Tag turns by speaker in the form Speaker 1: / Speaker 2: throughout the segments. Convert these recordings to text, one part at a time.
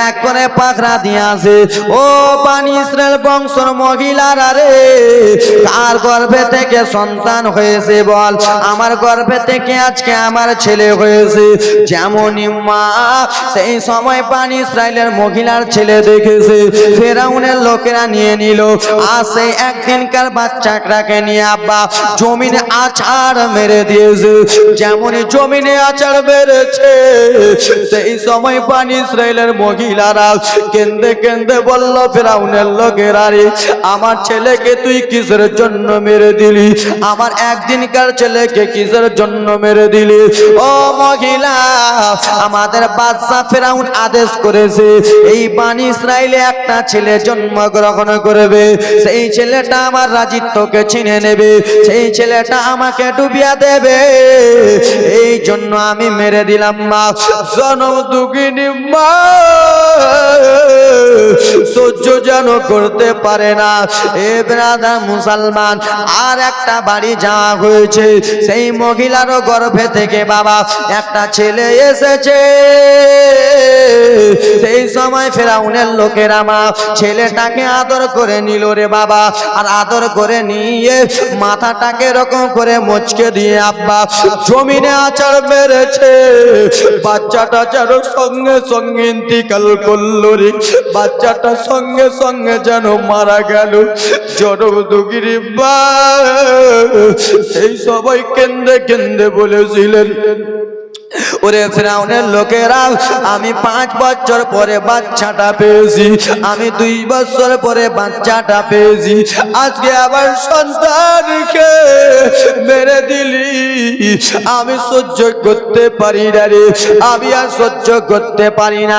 Speaker 1: এক করে পাখরা দিয়ে আসে। ও বনি ইসরাইল বংশের মহিলারা রে, কার গর্ভে থেকে সন্তান হয়েছে বল? আমার গর্ভে থেকে আজকে আমার ছেলে হয়েছে। যেমনই মা সেই সময় বনি ইসরাইলের মহিলার ছেলে দেখেছে, ফেরাউনের লোকেরা নিয়ে নিল। আর সেই একদিনকার বাচ্চাটাকে নিয়ে আব্বা জমিনে আছাড় মেরে দিয়েছে। যেমনই জমিনে আছাড় মেরেছে, সেই সময় বনি ইসরাইলের মহিলারা কেঁদে কেঁদে বলল, ফেরাউনের লোকেরা রে, আমার ছেলেকে তুই কিসের জন্য মেরে দিলি? আমার একদিনকার ছেলেকে কিসের জন্য মেরে দিলি? ও মহিলা, আমাদের বাদশা ফেরাউন আদেশ করেছে এই বনি ইসরাইলে একটা ছেলে জন্মগ্রহণ করবে, সেই ছেলেটা আমার রাজত্বকে ছিনে নেবে, সেই ছেলেটা আমাকে ডুবিয়ে দেবে। এই জন্য আমি মেরে দিলাম। মা জনম দুঃখিনী মা সহ্য যেন করতে পারে না। এ ব্রাদার মুসলমান, আর একটা বাড়ি যাওয়া হয়েছে, সেই মহিলারও গর্ভে থেকে বাবা একটা ছেলে এসেছে। সেই সময় ফেরাউনের লোকেরা মা ছেলেটাকে আদর করে নিল রে বাবা। আর আদর করে নিয়ে মাথাটাকে এরকম করে মুচকে দিয়ে আব্বা জমিনে আছাড় মেরেছে। বাচ্চাটা যেন সঙ্গে সঙ্গে ইন্তিকাল করলো রে, বাচ্চাটা সঙ্গে সঙ্গে যেন মারা গেল। জনম দুঃখিনী মা সেই সবাই কেঁদে কেঁদে বলেছিলেন, ওরে ফেরাউনের লোকেরা, আমি 5 বছর পরে বাচ্চাটা পেয়েছি, আমি 2 বছর পরে বাচ্চাটা পেয়েছি, আজকে আবার সন্তানকে মেরে দিলি। আমি সহ্য করতে পারি না রে, আমি আর সহ্য করতে পারি না।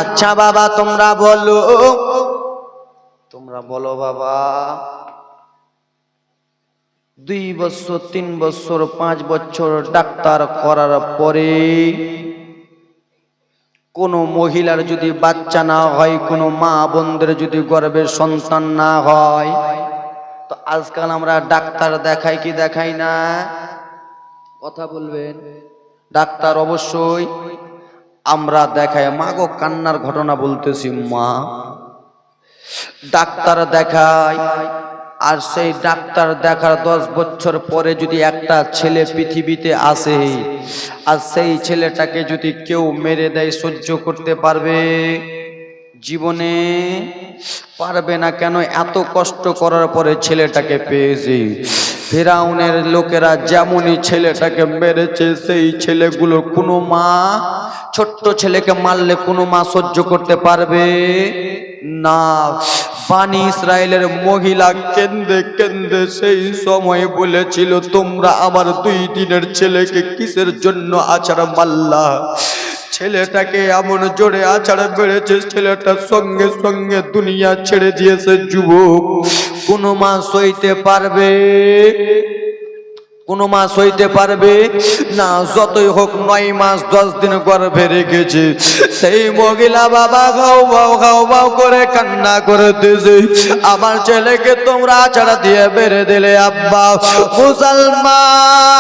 Speaker 1: আচ্ছা বাবা তোমরা বলো, তোমরা বলো বাবা, 2 বছর 3 বছর 5 বছর ডাক্তার করার পরে কোনো মহিলার যদি বাচ্চা না হয়, কোনো মা বোনদের যদি গর্ভে সন্তান না হয়, তো আজকাল আমরা ডাক্তার দেখাই কি দেখাই না? কথা বলবেন। ডাক্তার অবশ্যই আমরা দেখাই। মা গো, কান্নার ঘটনা বলতেছি মা। ডাক্তার দেখাই, আর সেই ডাক্তার দেখার 10 বছর পরে যদি একটা ছেলে পৃথিবীতে আসে, আর সেই ছেলেটাকে যদি কেউ মেরে দেয়, সহ্য করতে পারবে? জীবনে পারবে না। কেন? এত কষ্ট করার পরে ছেলেটাকে পেয়েছি। ফেরাউনের লোকেরা যেমনই ছেলেটাকে মেরেছে, সেই ছেলেগুলোর কোনো মা, ছোট্ট ছেলেকে মারলে কোনো মা সহ্য করতে পারবে না। বনি ইসরাইলের মহিলা কেঁদে কেঁদে সেই সময় বলেছিল, তোমরা আমার 2 দিনের ছেলেকে কিসের জন্য আছাড় মারলা? ছেলেটাকে এমন জোরে আছাড় মেরেছে, ছেলেটা সঙ্গে সঙ্গে দুনিয়া ছেড়ে দিয়েছে। যুবক, কোন মা সইতে পারবে? কোন মা সইতে পারবে না। যতই হোক 9 মাস 10 দিন গর্ভে রেখেছে, সেই মহিলা বাবা গাও বাও গাও বাও করে কান্না করতেছে, আমার ছেলেকে তোমরা আছাড়া দিয়ে বেড়ে দিলে। আব্বা মুসলমান,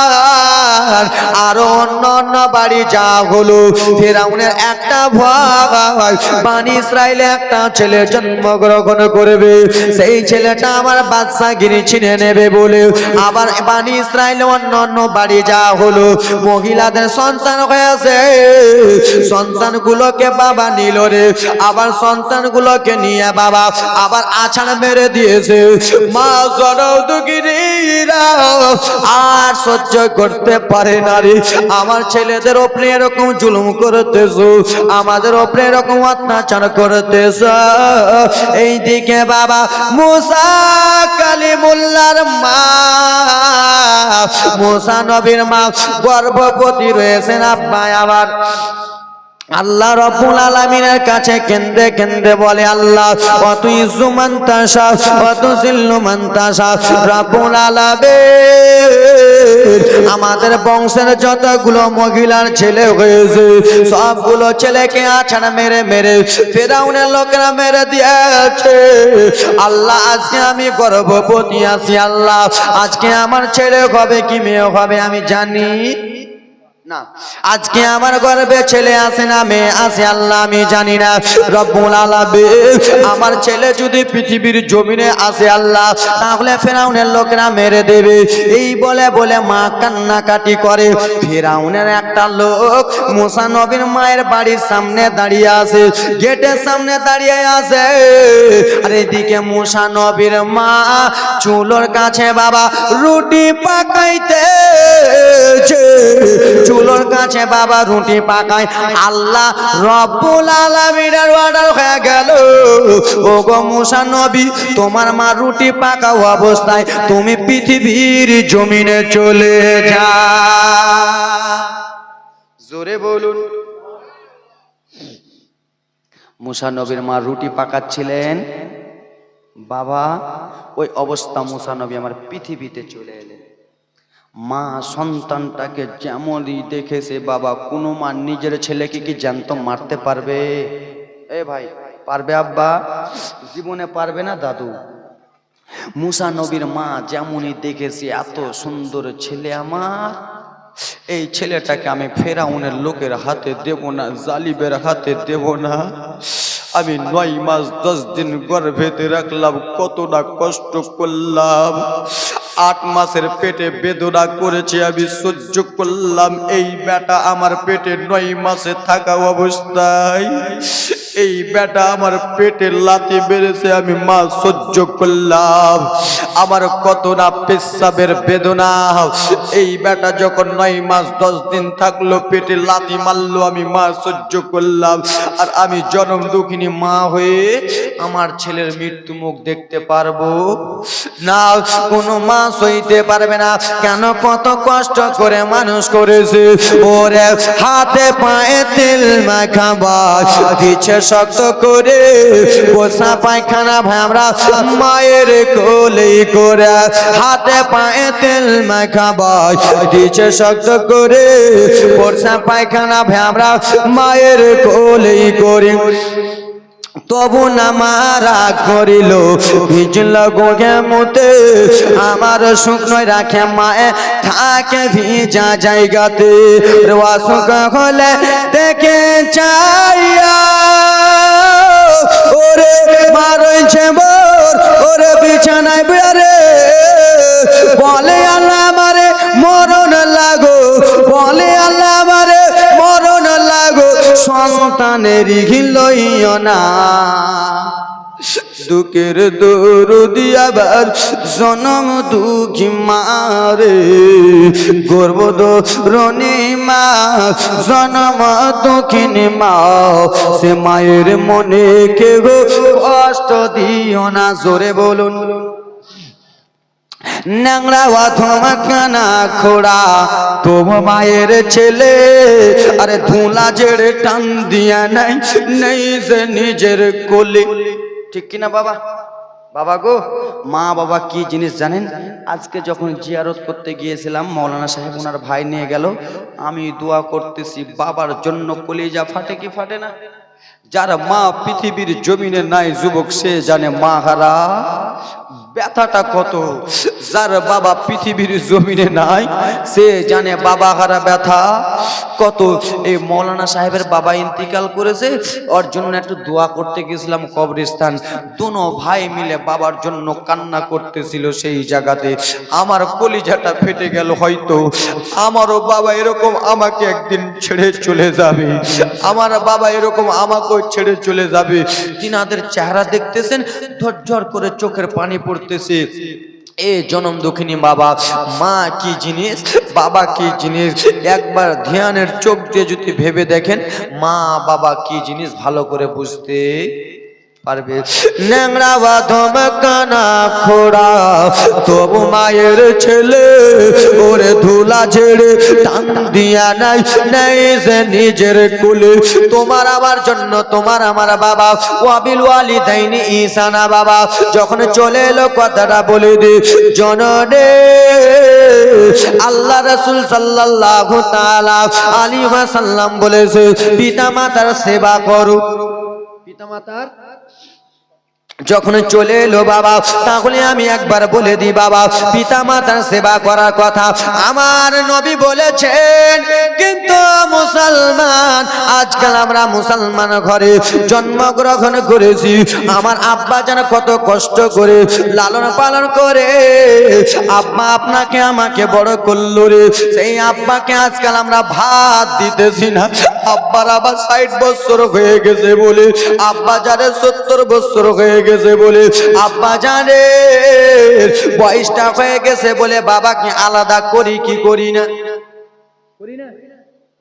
Speaker 1: আরো অন্য অন্য বাড়ি যা হলো, ফেরাউনের একটা ভয়, বনি ইসরাইলে একটা ছেলে জন্মগ্রহণ করবে, সেই ছেলেটা আমার বাদশাগিরি ছিনে নেবে বলে আবার বনি ইসরাইল অন্য অন্য বাড়ি যা হলো, মহিলাদের সন্তান হয়েছে, সন্তানগুলোকে বাবা নিল রে, আবার সন্তানগুলোকে নিয়ে বাবা আবার আছাড় মেরে দিয়েছে। মা জনম দুঃখিনীরা আর সহ্য করতে পারে না রে, আমার ছেলেদের ওপরে এরকম জুলুম করতেছো, আমাদের ওপরে এরকম অত্যাচার করতেছো। এইদিকে বাবা মুসা কালিমুল্লাহর মা, মুসা নবীর মা গর্ভবতী রয়েছেন। আব্বা আবার আল্লাহ রাব্বুল আলামিনের কাছে কেঁদে কেঁদে বলে, আল্লাহ ওয়াতু ইজ্জু মান তাশা ওয়াতু জিল্লু মান তাশা। রাব্বুল আলামিন আমাদের বংশের যতগুলো মহিলার ছেলে হয়েছে, সবগুলো ছেলেকে আছাড় মেরে মেরে ফেরাউনের লোকেরা মেরে দিয়েছে। আল্লাহ আজকে আমি গর্ভবতী আছি, আল্লাহ আজকে আমার ছেলে হবে কি মেয়ে হবে আমি জানি না, আজকে আমার গর্বে ছেলে আছে না মেয়ে আছে আল্লাহ আমি জানি না। রব্বুল আলামিন আমার ছেলে যদি পৃথিবীর জমিনে আসে আল্লাহ, তাহলে ফেরাউনের লোকেরা মেরে দেবে। এই বলে বলে মা কান্নাকাটি করে। ফেরাউনের একটা লোক মুসা নবীর মায়ের বাড়ির সামনে দাঁড়িয়ে আছে, গেটের সামনে দাঁড়িয়ে আছে। আর এদিকে মুসা নবীর মা চুলোর কাছে বাবা রুটি পাকাইতে, চুলোর কাছে বাবা রুটি পাকায়। আল্লাহ রব্বুল আলামিনের অর্ডার হয়ে গেল, ওগো মুসা নবী তোমার মা রুটি পাকাও অবস্থায় তুমি পৃথিবীর জমিনে চলে যা। জোরে বলুন। মুসা নবীর মা রুটি পাকাচ্ছিলেন বাবা, ওই অবস্থা মুসা নবী আমার পৃথিবীতে চলে এলেন। মা সন্তানটাকে যেমনই দেখেছে বাবা, কোনো মা নিজের ছেলেকে কি জ্যান্ত মারতে পারবে? এ ভাই পারবে? আব্বা জীবনে পারবে না দাদু। মুসা নবীর মা যেমনই দেখেছে এত সুন্দর ছেলে আমার, এই ছেলেটাকে আমি ফেরাউনের লোকের হাতে দেব না, জালিমের হাতে দেব না। আমি 9 মাস 10 দিন গর্ভেতে রাখলাম, কতটা কষ্ট করলাম। 8 মাসের পেটে বেদনা করেছি, আমি সহ্য করলাম। এই বেটা আমার পেটে 9 মাসে থাকা অবস্থায় এই বেটা আমার পেটে লাথি মেরেছে, আমি মা সহ্য করলাম। আমার কত না পেশাবের বেদনা। এই বেটা যখন 9 মাস 10 দিন থাকলো, পেটে লাথি মারলো, আমি মা সহ্য করলাম। আর আমি জনম দুঃখিনী মা হয়ে আমার ছেলের মৃত্যু মুখ দেখতে পারবো না? কোনো মা সইতে পারবে না। কেন? কত কষ্ট করে মানুষ করেছে। ওরে হাতে পায়ে তেল মাখাবা দিচ্ছে শক্ত করে, পোষা পায়খানা ভামরা মায়ের কোলে করে। হাতে পায়ে তেল মাখাবা দিচ্ছে শক্ত করে, পোষা পায়খানা ভামরা মায়ের কোলে করে। তবু না মারা করিল ভিজল গোগে মুতে, আমার শুকনো রাখে মায়ে থাকে ভিজা জায়গাতে। অসুখ হলে দেখে চাইয়া ওরে মারছে মোর, ওরে বিছানায় বেড়ে বলে আল্লাহ আমারে মরণ লাগো, বলে আল্লাহ আমারে মরণ লাগো। সন্তানের লইও না দুঃখের দরদি, আবার জনম দুঃখী মারে গর্ব দরণী মা, জনম দুঃখিনী মা। সে মায়ের মনে কে গো কষ্ট দিও না। জোরে বলুন। ন্যাংরা অথমা কানা খোড়া তোম মায়ের ছেলে, আরে ধুলা জেড়ে টান দিয়া নাই নেই যে নিজের কোলে। ঠিক কিনা বাবা? বাবা গো, মা বাবা কি জিনিস জানেন? আজকে যখন জিয়ারত করতে গিয়েছিলাম, মৌলানা সাহেব ওনার ভাই নিয়ে গেল, আমি দোয়া করতেছি বাবার জন্য। কলিজা ফাটে কি ফাটে না? যার মা পৃথিবীর জমিনে নাই যুবক, সে জানে মা হারা ব্যথাটা কত। যার বাবা পৃথিবীর জমিনে নাই, সে জানে বাবা হারা ব্যথা কত। এই মৌলানা সাহেবের বাবা ইন্তিকাল করেছে, ওর জন্য একটু দোয়া করতে গেছিলাম কবরস্থান। দুনো ভাই মিলে বাবার জন্য কান্না করতেছিল। সেই জায়গাতে আমার কলিজাটা ফেটে গেল। হয়তো আমারও বাবা এরকম আমাকে একদিন ছেড়ে চলে যাবে, আমার বাবা এরকম আমাকেও ছেড়ে চলে যাবে। তিনাদের চেহারা দেখতেছেন, ঝরঝর করে চোখের পানি পড়তেছে। এ জনম দুঃখিনী বাবা, মা কি জিনিস, বাবা কি জিনিস, একবার ধ্যানের চোখ দিয়ে যদি ভেবে দেখেন মা বাবা কি জিনিস, ভালো করে বুঝতে পারবে। ন্যাংরা বাঁধম কানা খোড়া তবু মায়ের ছেলে, ওরে ধুলা ঝেড়ে টান দিয়া নাই নাই যে নিজের কুলে। তোমার আমার জন্য তোমার আমার বাবা, ওয়াবিল ওয়ালিদাইনি ইহসানা। বাবা যখন চলে এলো কথাটা বলে দে জননে, আল্লাহ রাসূল সাল্লাল্লাহু তাআলা আলাইহি ওয়াসাল্লাম বলেছে পিতা মাতার সেবা করো। পিতা মাতার যখন চলে এলো বাবা, তাহলে আমি একবার বলে দিই বাবা, পিতা মাতার সেবা করার কথা আমার নবী বলেছেন। কিন্তু মুসলমান, আজকাল আমরা মুসলমান ঘরে জন্মগ্রহণ করেছি, আমার আব্বা যেন কত কষ্ট করে লালন পালন করে আব্বা আপনাকে আমাকে বড় করলো রে, সেই আব্বাকে আজকাল আমরা ভাত দিতেছি না। আব্বার আবার 60 বছর হয়ে গেছে বলে, আব্বা জানে 70 বছর হয়ে গেছে বলে, আব্বা জানে বয়সটা হয়ে গেছে বলে বাবাকে আলাদা করি কি করি না? করি না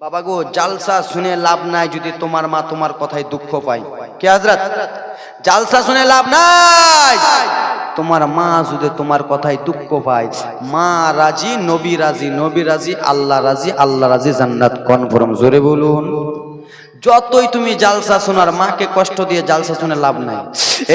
Speaker 1: বাবা গো। জালসা শুনে লাভ নাই যদি তোমার মা তোমার কথায় দুঃখ পায়। কে হযরত? জালসা শুনে লাভ নাই, তোমার মা যদি তোমার কথায় দুঃখ পায়। মা রাজি, নবী রাজি, নবী রাজি, আল্লাহ রাজি, আল্লাহ রাজি, জান্নাত কনফার্ম। জোরে বলুন। যতই তুমি জালসা শোনার, মাকে কষ্ট দিয়ে জালসা শুনে লাভ নাই।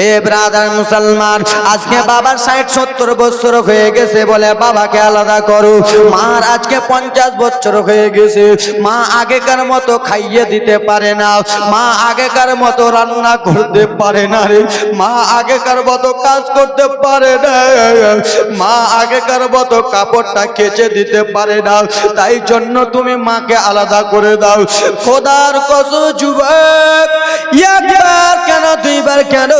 Speaker 1: এ ব্রাদার মুসলমান, আজকে বাবার 60-70 বছর হয়ে গেছে বলে বাবাকে আলাদা করো। মার আজকে 50 বছর হয়ে গেছে, মা আগেকার মতো খাইয়ে দিতে পারে না, মা আগেকার মতো রান্না করতে পারে না রে, মা আগেকার মতো কাজ করতে পারে না, মা আগেকার মতো কাপড়টা কেচে দিতে পারে না। তাই জন্য তুমি মাকে আলাদা করে দাও। খোদার কসম যুবক, একবার কেন দুইবার কেন,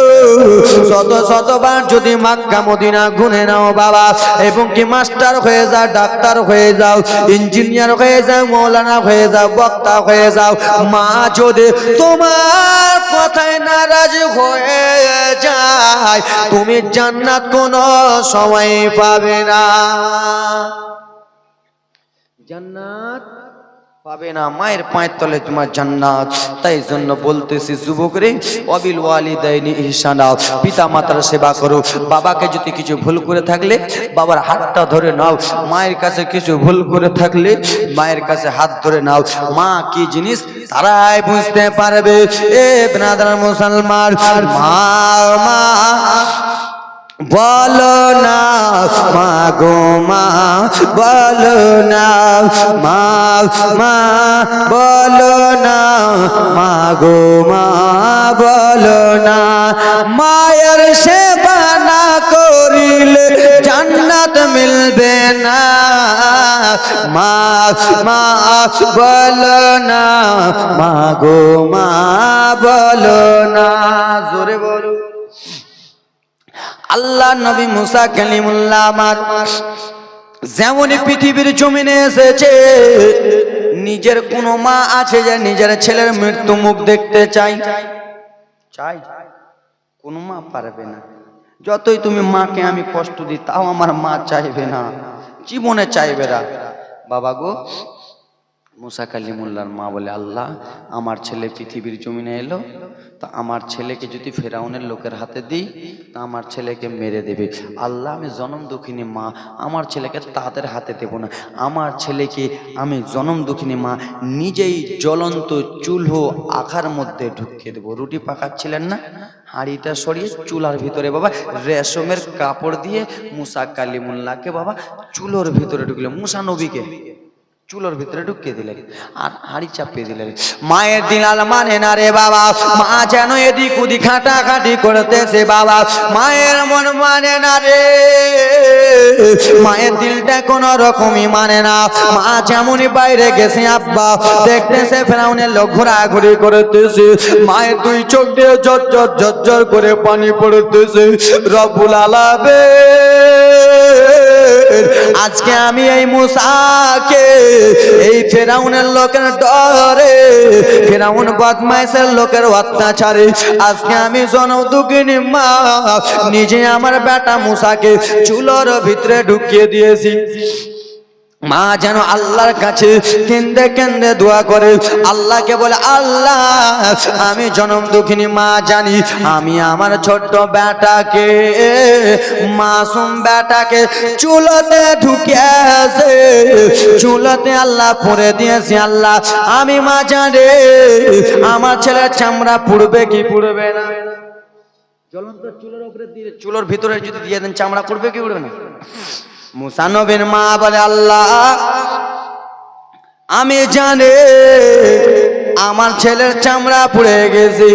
Speaker 1: শতবার যদি মক্কা মদিনা ঘুরে নাও বাবা, এবং কি মাস্টার হয়ে যাও, ডাক্তার হয়ে যাও, ইঞ্জিনিয়ার হয়ে যাও, মৌলানা হয়ে যাও, বক্তা হয়ে যাও, মা যদি তোমার কথায় নারাজ হয়ে যায়, তুমি জান্নাত কোনো সময় পাবে না, জান্নাত পাবে না। মায়ের পায়ের তলে তোমার জান্নাত। তাই জন্য বলতেছি যুবক রে, অবিল ওয়ালিদাইনি ইহসানা, পিতা মাতার সেবা করো। বাবাকে যদি কিছু ভুল করে থাকলে বাবার হাতটা ধরে নাও, মায়ের কাছে কিছু ভুল করে থাকলে মায়ের কাছে হাত ধরে নাও। মা কি জিনিস তারাই বুঝতে পারবে। এ ব্রাদার মুসলমান, মা মা বলো না, মা গো মা বলো না, মা মা বলো না, মা গো মা বলো না। মায়ের সেবা না করিলে জান্নাত মিলবে না, মা মা বলো না, মা গো মা বলো না। জোরে বলো। আল্লাহ নবী মুসা কালিমুল্লাহ আমার যেমন পৃথিবীর জমিনে এসেছে, নিজের কোন মা আছে যে নিজের ছেলের মৃত্যু মুখ দেখতে চাই? চাই? কোন মা পারবে না। যতই তুমি মাকে আমি কষ্ট দিই, তাও আমার মা চাইবে না, জীবনে চাইবে না। বাবা গো, মুসা কালিমুল্লাহর মা বলে, আল্লাহ আমার ছেলে পৃথিবীর জমিনে এলো, তা আমার ছেলেকে যদি ফেরাউনের লোকের হাতে দিই তা আমার ছেলেকে মেরে দেবে। আল্লাহ আমি জনম দুঃখিনী মা, আমার ছেলেকে তাদের হাতে দেব না, আমার ছেলেকে আমি জনম দুঃখিনী মা নিজেই জ্বলন্ত চুলহো আখার মধ্যে ঢুকিয়ে দেবো। রুটি পাকাচ্ছিলেন না, হাঁড়িটা সরিয়ে চুলার ভিতরে বাবা রেশমের কাপড় দিয়ে মুসা কালিমুল্লাহকে বাবা চুলোর ভিতরে ঢুকলেন, মুসা নবীকে চুলোর ভিতরে ঢুকিয়ে দিলেন আর হাঁড়ি চাপিয়ে দিলেন। মায়ের দিল আর মানে না রে বাবা, মা যেন এদিক ওদিক হাঁটাহাঁটি করতেছে বাবা, মায়ের মন মানে না রে, মায়ের দিলটা কোন রকমই মানে না। মা যেমনই বাইরে গেছে আব্বা দেখতেছে ফেরাউনের লোক ঘোরাঘুরি করতেছে, মায়ের দুই চোখ দিয়ে ঝরঝর ঝরঝর করে পানি পড়তেছে। রব্বুল আলামিন আজকে আমি এই মুসাকে এই ফেরাউনের লোকের ডরে, ফেরাউন বদমাইশের লোকের অত্যাচারে আজকে আমি জনম দুঃখিনী মা নিজে আমার বেটা মুসাকে চুলোর ভিতরে ঢুকিয়ে দিয়েছি। মা যেন আল্লাহর কাছে কেন্দে কেন্দে দোয়া করে, আল্লাহকে বলে, আল্লাহ আমি জনম দুঃখিনী মা জানি, আমি আমার ছোট্ট বেটাকে, মাসুম বেটাকে চুলোতে ঢুকিয়েছে, চুলোতে আল্লাহ পড়ে দিয়েছি। আল্লাহ আমি মা জানে আমার ছেলের চামড়া পুড়বে কি পুড়বে না? জ্বলন্ত চুলোর উপরে দিয়ে, চুলোর ভিতরে যদি দিয়ে দেন চামড়া পুড়বে কি পুড়বে না? মুসা নবীর মা বলে, আল্লাহ আমি জানি আমার ছেলের চামড়া পুড়ে গেছে,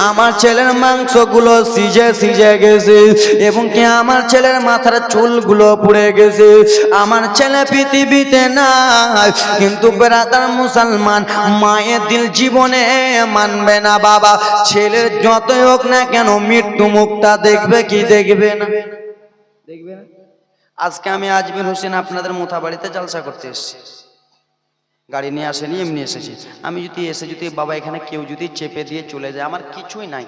Speaker 1: আমার ছেলের মাংসগুলো সিজে সিজে গেছে, এবং কি আমার ছেলের মাথার চুলগুলো পুড়ে গেছে। আমার ছেলে পৃথিবীতে নাই, কিন্তু বেরাদার মুসলমান মায়ের দিল জীবনে মানবে না বাবা। ছেলের যতই হোক না কেন মৃত্যু মুখটা দেখবে কি দেখবে না? দেখবে না। আজকে আমি আজমির হোসেন আপনাদের মোথাবাড়িতে জলসা করতে এসেছি, গাড়ি নিয়ে আসেনি, এমনি এসেছি। আমি যদি বাবা এখানে কেউ যদি চেপে দিয়ে চলে যায়, আমার কিছুই নাই,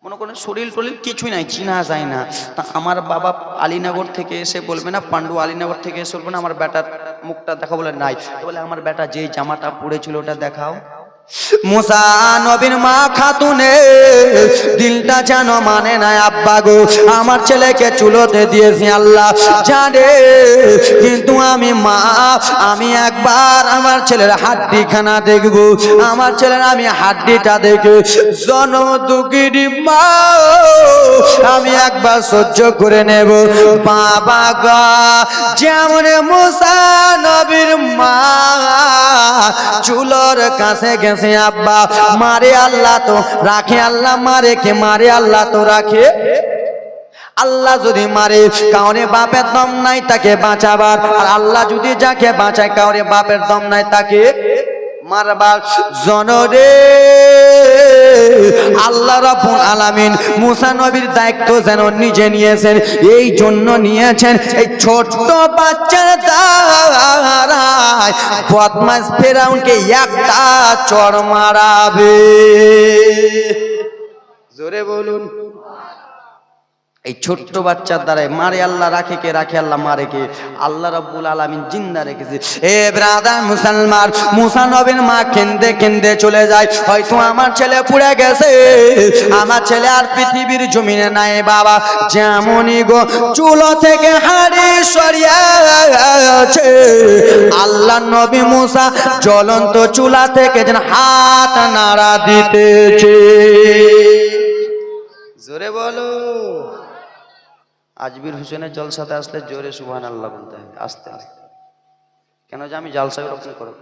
Speaker 1: মনে করেন শরীর টরিল কিছুই নাই, চিনা যায় না, তা আমার বাবা আলীনগর থেকে এসে বলবে না, পান্ডু আলীনগর থেকে এসে বলবে না আমার বেটার মুখটা দেখা, বলে নাই, বলে আমার বেটা যেই জামাটা পড়েছিল ওটা দেখাও। মুসা নবীর মা খাতুনে দিলটা যেন মানে না, আব্বা গো আমার ছেলেকে চুলোতে দিয়েছি আল্লাহ জানে, কিন্তু আমি একবার আমার ছেলের হাড্ডিখানা দেখবো, আমার ছেলের আমি হাড্ডিটা দেখে জনম দুঃখিনী মা আমি একবার সহ্য করে নেব। বাবা গা যেমন মুসা নবীর মা চুলোর কাছে গেছে, আব্বা মারে আল্লাহ তো রাখে, আল্লাহ মারে কে মারে আল্লাহ তো রাখে। আল্লাহ যদি মারে কাউরে বাপের দম নাই তাকে বাঁচাবার, আর আল্লাহ যদি যাকে বাঁচায় কাউরে বাপের দম নাই তাকে মারবার। জনরে আল্লাহ রাব্বুল আলামিন মুসা নবীর দায়িত্ব যেন নিজে নিয়েছেন, এই জন্য নিয়েছেন এই ছোট্ট বাচ্চার দ্বারায় বদমাশ ফেরাউনকে একটা চড় মারাবে। জোরে বলুন। এই ছোট্ট বাচ্চার দ্বারাই মারে আল্লাহ রাখে কে, রাখে আল্লাহ মারে কে? আল্লাহ রাব্বুল আলামিন জিন্দা রেখেছে। এ ব্রাদার মুসলমান, মুসা নবীর মা কেন্দে কেন্দে চলে যায়, হয়তো আমার ছেলে পুড়ে গেছে, আমার ছেলে আর পৃথিবীর জমিনে নাই বাবা। যেমনই গো চুলো থেকে হাড়ি সরিয়েছে, আল্লাহ নবী মুসা জ্বলন্ত চুলা থেকে যেন হাত নাড়া দিতেছে। জোরে বলো। আজমির হোসেনের জলসাতে আসলে জোরে সুবহানাল্লাহ বলতে হয়, আস্তে আস্তে, কেন যে আমি জলসা রক্ষণ করব।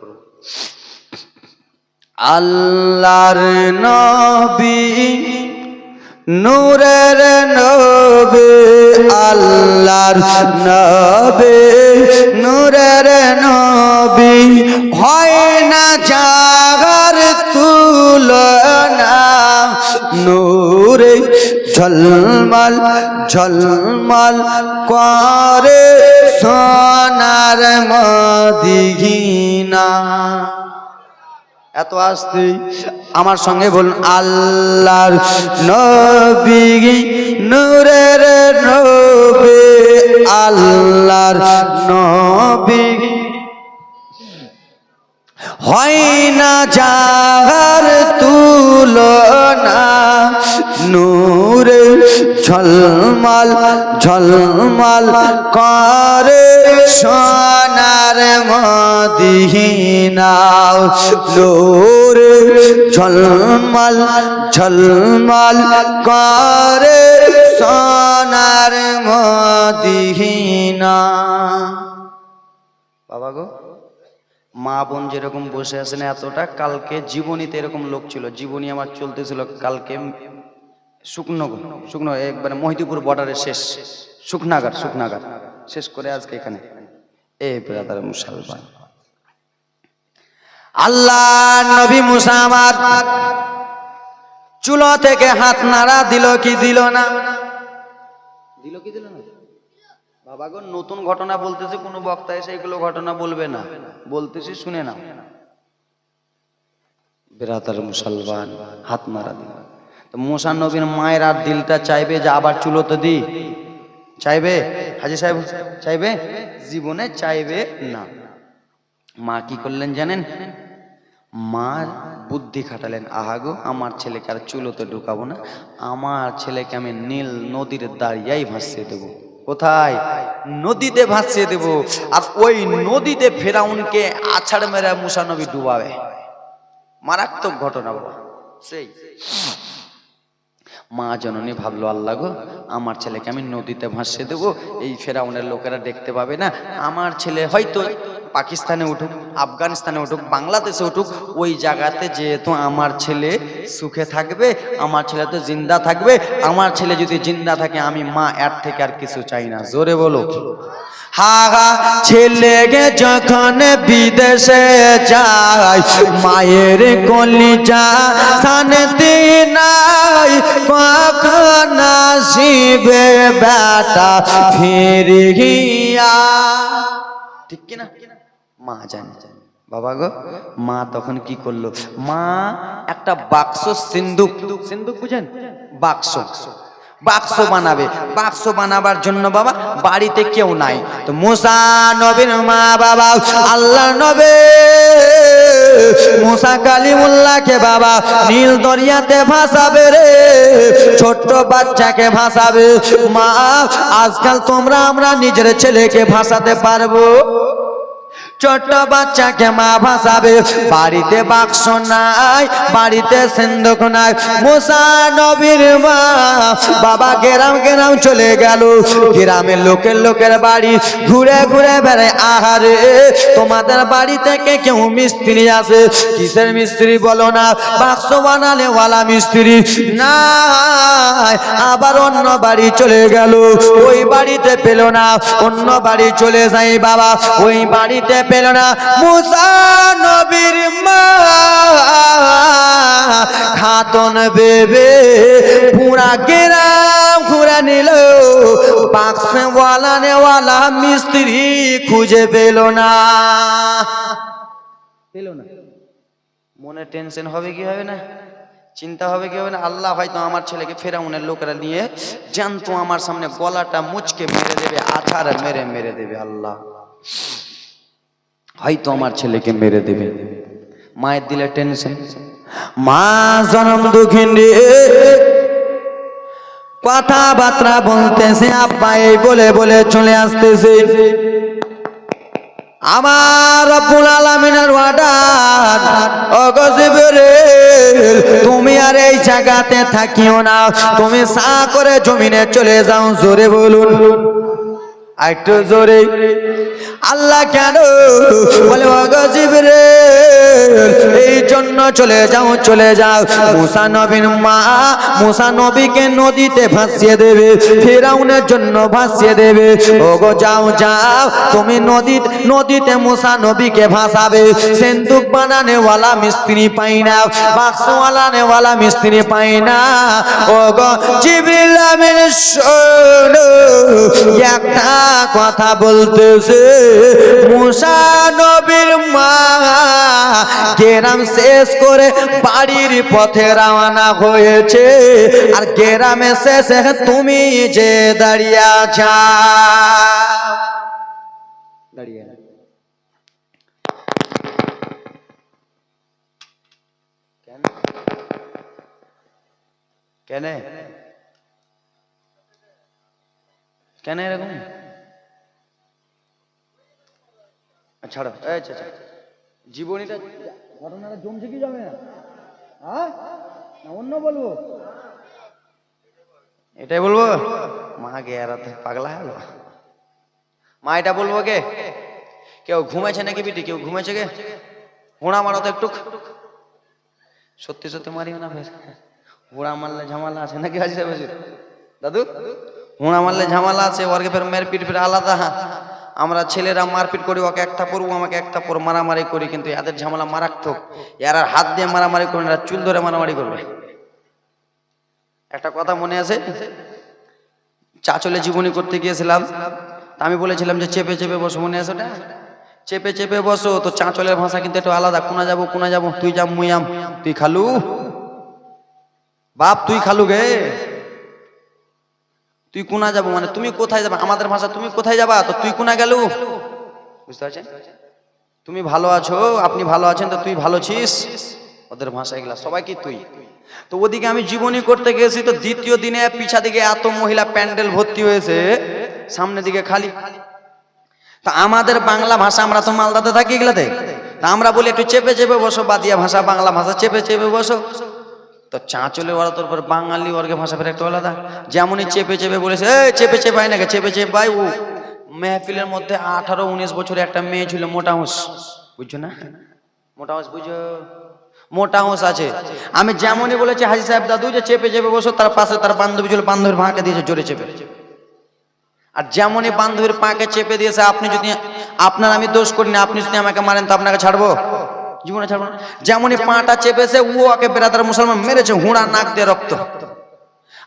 Speaker 1: আল্লাহর নবী নূরের নবী, আল্লাহর নবী নূরের নবী, হয় না যার তুলনা, নূরে ঝলমল ঝলমল করে সোনার মদিনা। এত আসতে আমার সঙ্গে বলুন, আল্লাহর নবী নূরের নবী, আল্লাহর নবী হয় না যার তুলনা, নূরে ঝলমল ঝলমল করে সোনার মদিনা, নূরে ঝলমল ঝলমল করে সোনার মদিনা। বাবা গো, মা বোন যেরকম বসে আছেন এতটা, কালকে জীবনীতে এরকম লোক ছিল, জীবনী আমার চলতেছিল কালকে শুকনো একবারে মহিদীপুর বর্ডারের শেষ শুকনাগার শেষ করে আজকে এখানে। এ ব্রাদার মুসলমান, আল্লাহ নবী মুসা আমার চুলো থেকে হাত নাড়া দিল কি দিল না? দিল কি দিল না? বাবা গো, নতুন ঘটনা বলতেছে, কোনো বক্তা এসে এগুলো ঘটনা বলবে না, বলতেছি শুনে না। ব্রাদার মুসলমান, হাত নাড়া দিল। তো মুসা নবীর মায়ের আর দিলটা চাইবে যে আবার চুলোতে দি? চাইবে? হাজী সাহেব চাইবে? জীবনে চাইবে না। মা কি করলেন জানেন? মা বুদ্ধি খাটালেন, আহাগো আমার ছেলেকে আর চুলোতে ঢুকাবো না, আমার ছেলেকে আমি নীল নদীর দাঁড়িয়াই ভাসিয়ে দেবো। কোথায়? নদীতে ভাসিয়ে দেব, আর ওই নদীতে ফেরাউনকে আছাড় মেরে মুসা নবী ডুবাবে। মারাত্মক ঘটনা বাবা। সেই মা জননী ভাবলো, আল্লাহ গো আমার ছেলেকে আমি নদীতে ভাসিয়ে দেবো, এই ফেরাউনের লোকেরা দেখতে পাবে না, আমার ছেলে হয়তো পাকিস্তানে উঠুক, আফগানিস্তানে উঠুক, বাংলাদেশে উঠুক, ওই জায়গাতে যেহেতু আমার ছেলে সুখে থাকবে, আমার ছেলে তো জিন্দা থাকবে। আমার ছেলে যদি জিন্দা থাকে আমি মা এর থেকে আর কিছু চাই না। জোরে বলো। হা হা ছেলেকে যখন বিদেশে যায় মায়ের কলিজা শান্তি নাই, কখন আসিবে বেটা ফিরিয়া। ঠিক কিনা? মা জানে। বাবা গো, মা তখন কি করলো? মা একটা বাক্স, সিন্দুক, সিন্দুক বুঝেন? বাক্স, বাক্স বানাবে। বাক্স বানাবার জন্য বাবা বাড়িতে কেউ নাই, তো মুসা নবীর মা বাবা আল্লাহ নবী মুসা কালিমুল্লাহকে বাবা নীল দরিয়াতে ভাসাবে রে, ছোট্ট বাচ্চাকে ভাসাবে। মা আজকাল তোমরা আমরা নিজের ছেলেকে ভাসাতে পারবো? ছোট্ট বাচ্চাকে মা ভাসাবে। বাড়িতে বাক্স নাই, বাড়িতে সিন্দুক নাই। মুসা নবীর মা বাবা গ্রাম গ্রাম চলে গেল। গ্রামের লোকের বাড়ি ঘুরে ঘুরে বেড়ায়। আহারে তোমাদের বাড়ি থেকে কেউ মিস্ত্রি আছে? কিসের মিস্ত্রি বলো না? বাক্স বানালে ওয়ালা মিস্ত্রি নাই। আবার অন্য বাড়ি চলে গেল, ওই বাড়িতে পেল না। অন্য বাড়ি চলে যাই বাবা, ওই বাড়িতে পেল না। মুসা নবীর মা খাতন বেবে পুরা গ্রাম ঘুরে নিল, বাক্স ওয়ালা মিস্ত্রি খুঁজে পেল না। মনে টেনশন হবে কি হবে না? চিন্তা হবে কি হবে না? আল্লাহ হয়তো আমার ছেলেকে ফেরাউনের লোকেরা নিয়ে জানতো আমার সামনে গলাটা মুচকে মেরে দেবে, আছাড় মেরে মেরে দেবে। আল্লাহ হয়তো আমার ছেলেকে মেরে দেবে। মায়ের দিলে টেনশন। মা জনম দুঃখিনী কথাবার্তা বলতেছে, আব্বা এই বলে বলে চলে আসতেছে। আমার রব্বুল আলামিনের ওয়ার্ডার, ওগো জিবরিল তুমি আর এই জায়গাতে থাকিও না, তুমি সা করে জমিনে চলে যাও। জোরে বলুন, একটু জোরে। আল্লাহ কেন বলে? ওগো জিবরিল এই জন্য চলে যাও, চলে যাও। মুসা নবীর মা মুসা নবীকে নদীতে ভাসিয়ে দেবে, ফিরাউনের জন্য ভাসিয়ে দেবে। ওগো যাও যাও, তুমি নদীতে মুসা নবীকে ভাসাবে। সিন্দুক বানানে ওয়ালা মিস্ত্রি পাই না, বাক্স বানানে ওয়ালা মিস্ত্রি পাই না। ওগো জিবরিল আমিন শোনো, একটা কথা বলতেছে। মুসা নবীর মা গ্রাম শেষ করে বাড়ির পথে রওনা হয়েছে, আর গ্রামে শেষে তুমি যে দাঁড়িয়ে আছো। দাঁড়িয়ে কেন কেন এরকম? ছাড়ো, জীবনীটা ঘটনাটা জমছে কি যাবে না? অন্য বলবো? এটাই বলবো? মা গে এরাতে পাগলা হলো। মা এটা বলবো কে? কেউ ঘুমাইছে নাকি বিটি? কেউ ঘুমাইছে কে? হুড়া মারো তো একটু। সত্যি সত্যি মারিও না, হুড়া মারলে ঝামেলা আছে নাকি? হাজি সাহেব দাদু, হুড়া মারলে ঝামেলা আছে, ওরকে ফের মেয়ের পিট ফের আলাদা। আমরা ছেলেরা মারপিট করি, ওকে একটা পড়বো আমাকে একটা পর মারামারি করি, কিন্তু এদের ঝামেলা মারাত্মক। এরা হাত দিয়ে মারামারি করবে না, চুল ধরে মারামারি করবে। একটা কথা মনে আছে, চাচলে জীবনী করতে গিয়েছিলাম, আমি বলেছিলাম যে চেপে চেপে বসো, মনে আছে ওটা? চেপে চেপে বসো। তো চাঁচলের ভাষা কিন্তু একটু আলাদা। কোনা যাবো কোনা যাবো, তুই যাম মুই আম, তুই খালু বাপ, তুই খালু গে, তুই কোনা যাবো মানে তুমি কোথায় যাবা। আমাদের ভাষা তুমি কোথায় যাবা, তো তুই কোনা গেলু। বুঝতে পারছেন? তুমি ভালো আছো, আপনি ভালো আছেন, তো তুই ভালো ছিস। ওদের ভাষা এগুলা সবাই কি তুই। তো ওদিকে আমি জীবনী করতে গেছি, তো দ্বিতীয় দিনে পিছা দিকে এত মহিলা প্যান্ডেল ভর্তি হয়েছে, সামনে দিকে খালি। তা আমাদের বাংলা ভাষা, আমরা তো মালদাতে থাকি এগুলাতে, তা আমরা বলি একটু চেপে চেপে বসো। বাদিয়া ভাষা, বাংলা ভাষা চেপে চেপে বসো। তো চাঁচলে ওরা তোর পর বাঙালি ওরকে ভাষা ফের একটু আলাদা। যেমনই চেপে চেপে বলেছে, চেপে চেপে হয় নাকি, চেপে চেপে ভাই ও মেহফিলের মধ্যে 18-19 বছরের একটা মেয়ে ছিল, মোটা হোস, বুঝছো না? মোটা হোস বুঝো? মোটা হোস আছে। আমি যেমনই বলেছি হাজি সাহেব দাদু যে চেপে চেপে বসো, তার পাশে তার বান্ধবী ছিল, বান্ধবীর ভাঁকে দিয়েছে জোরে চেপে। আর যেমনই বান্ধবীর পাকে চেপে দিয়েছে, আপনি যদি, আপনার আমি দোষ করি না, আপনি যদি আমাকে মারেন তো আপনাকে ছাড়বো? জীবনে ছাড়বো না। যেমনই পাটা চেপেছে, ও ওকে বেরাদার মুসলমান মেরেছে, হুঁড়া নাক দিয়ে রক্ত।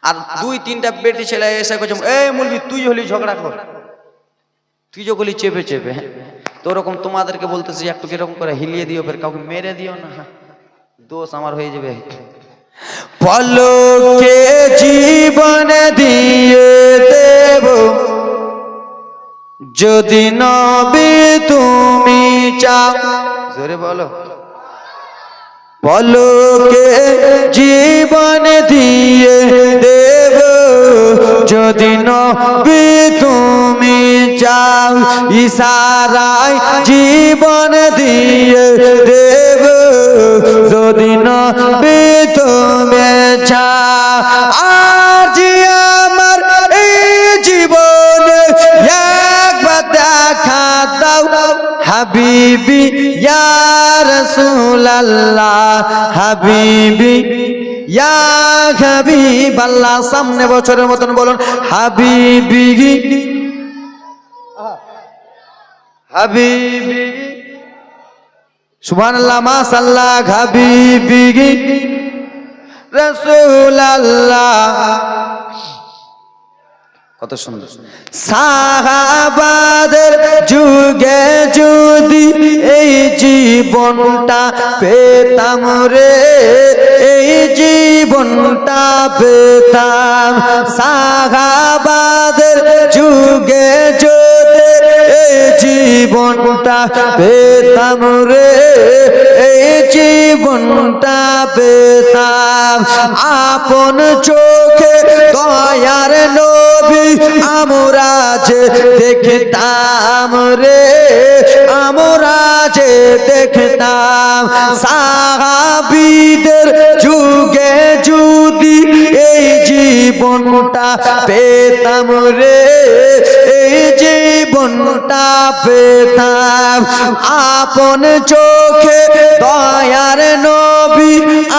Speaker 1: আর 2-3টা বেটি ছেলে এসে কইছে, এই মুলবি তুই হলি ঝগড়া কর, তুই যে বলি চেপে চেপে। তো ওরকম তোমাদেরকে বলতেছি, একটু এরকম করে হিলিয়ে দিও, ফের কাউকে মেরে দিও না, দোষ আমার হয়ে যাবে। পলকে জীবন দিয়ে দেব যদি নবী তুমি চাও, জোরে বলো। পলকে জীবন দিয়ে দেব যদি নবী তুমি চাও, ইশারায় জীবন দিয়ে দেব যদি নবী তুমি চাও। আজ আমার এই জীবনে একবার দেখা দাও হাবিবি ইয়া রাসূলুল্লাহ, হাবিবি ইয়া হাবিবাল্লাহ। সামনে বছরের মতন বলুন হাবিবি হাবিবি, সুবহানাল্লাহ, মাশাআল্লাহ, হাবিবি রাসূলুল্লাহ। কত সুন্দর। সাহাবাদের যুগে যদি এই জীবনটা পেতাম রে, এই জীবনটা পেতাম। সাহাবাদের যুগে যদি এই জীবনটা পেতাম রে, এই জীবনটা পেতাম। আপন চোখে দয়ার নবী আমরা যে দেখতাম রে, আমরা যে দেখতাম। সাহাবীদের যুগে যদি এই জীবনটা পেতাম রে, এই জীবনটা পেতাম। আপন চোখে দয়ার নবী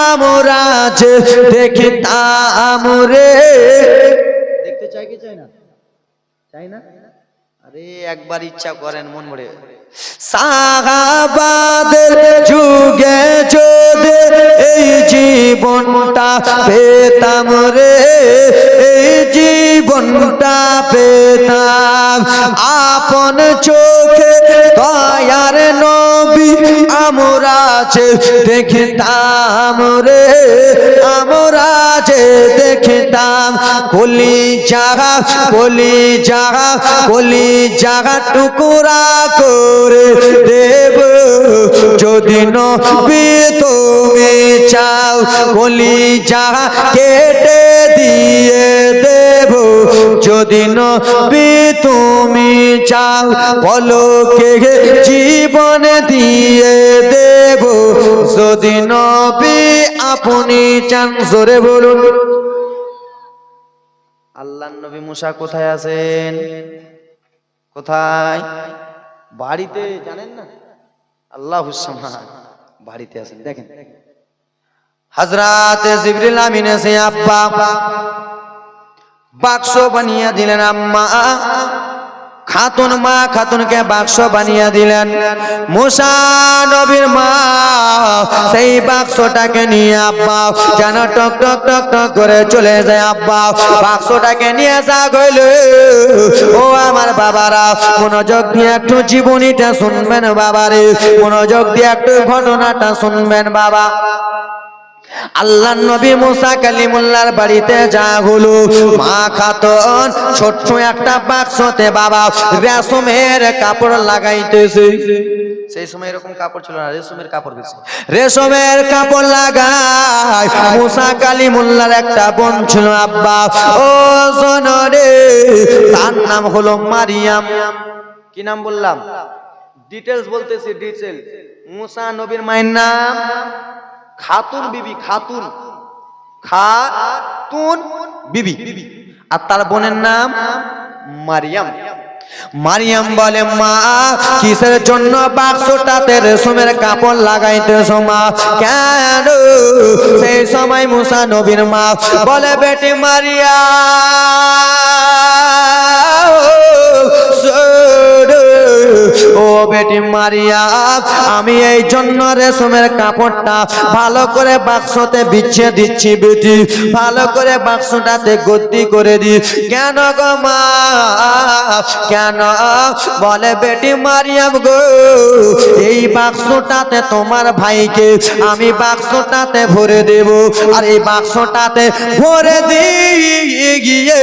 Speaker 1: আমরা যে দেখতাম রে। দেখতে চাই কি চাই না? চাই না? আরে একবার ইচ্ছা করেন মন ভরে। সাহাবাদের যুগে যদি এই জীবনটা পেতাম রে, এই জীবনটা পেতাম। আপন চোখে দয়ার নবী আমরা যে দেখতাম রে, আমরা যে দেখতাম। কলি জাগা কলি জাগা কলি জাগা টুকরা করে দেব যদি নবী তুমি চাও, কলি জাগা কেটে দিয়ে দেব যদি নবী তুমি চাও। পলকে জীবন দিয়ে দেব যদি নবী আপনি চান। জোরে বলুন। আল্লাহর নবী মুসা কোথায় আছেন? কোথায়? বাড়িতে, জানেন না? আল্লাহুস সামাদ, বাড়িতে আছেন। দেখেন হযরত জিবরিল আমিন এসে আব্বা বাক্স বানিয়ে দিলেন। আম্মা খাতুন, মা খাতুনকে বাক্স বানিয়ে দিলেন। মুসা নবীর মা সেই বাক্সটাকে নিয়ে আব্বা যেন টক টক টক টক করে চলে যায়। আব্বা বাক্সটাকে নিয়ে যা গইল। ও আমার বাবারা, মনোযোগ দিয়ে একটু জীবনীটা শুনবেন বাবারে, মনোযোগ দিয়ে একটু ঘটনাটা শুনবেন বাবা। আল্লাহ নবী মুসা কালিমুল্লাহর বাড়িতে যা হলো, মা খাতুন ছোট্ট একটা বাক্সতে বাবা রেশমের কাপড় লাগাইতেছে। সেই সময় এরকম কাপড় ছিল না, রেশমের কাপড় বেশি। রেশমের কাপড় লাগায় মুসা কালিমুল্লাহর একটা বোন ছিল আব্বা, ও জনরে, তার নাম হলো মারিয়াম। কি নাম বললাম? ডিটেলস বলতেছি, ডিটেল। মুসা নবীর মায়ের নাম খাতুন বিবি, খাতুন, খাতুন বিবি। আর তার বোনের নাম মারিয়াম। মারিয়াম বলে মা কিসের জন্য বাক্সটাতে রেশমের কাপড় লাগাইতেছো মা? কেন? সেই সময় মুসা নবীর মা বলে বেটি মারিয়াম, ও বেটি মারিয়াম, আমি এই জন্য রেশমের কাপড়টা ভালো করে বাক্সতে বিছিয়ে দিচ্ছি বেটি, ভালো করে বাক্সটাতে গদ্দি করে দি। কেন গো মা, কেন? বলে বেটি মারিয়াম গো, এই বাক্সটাতে তোমার ভাইকে আমি বাক্সটাতে ভরে দেব, আর এই বাক্সটাতে ভরে দিয়ে গিয়ে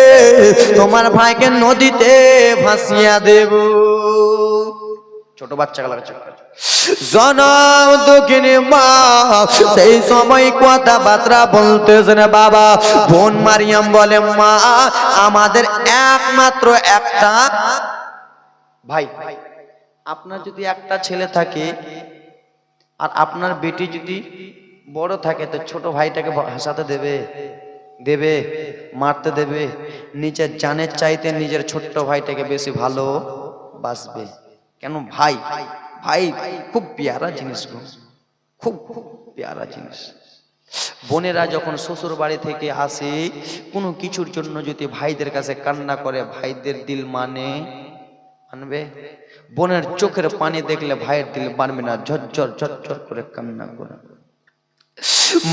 Speaker 1: তোমার ভাইকে নদীতে ভাসিয়া দেব। ছোট বাচ্চা লাগাচ্ছে জনম দুঃখিনী মা সেই সময় কথাবার্তা বলতেছেন বাবা। বোন মারিয়াম বলে মা আমাদের একমাত্র একটা ভাই, আপনার যদি একটা ছেলে থাকে আর আপনার বেটি যদি বড় থাকে তো ছোট ভাইটাকে হাসাতে দেবে? দেবে? মারতে দেবে? নিজের জানের চাইতে নিজের ছোট্ট ভাইটাকে বেশি ভালো বাসবে। কেন? ভাই ভাই খুব পেয়ারা জিনিস, খুব খুব পেয়ারা জিনিস। বোনেরা যখন শ্বশুর বাড়ি থেকে আসে কোনো কিছুর জন্য যদি ভাইদের কাছে কান্না করে, ভাইদের দিল মানবে? বোনের চোখের পানি দেখলে ভাইয়ের দিল মানবে না, ঝরঝর ঝরঝর করে কান্না করে।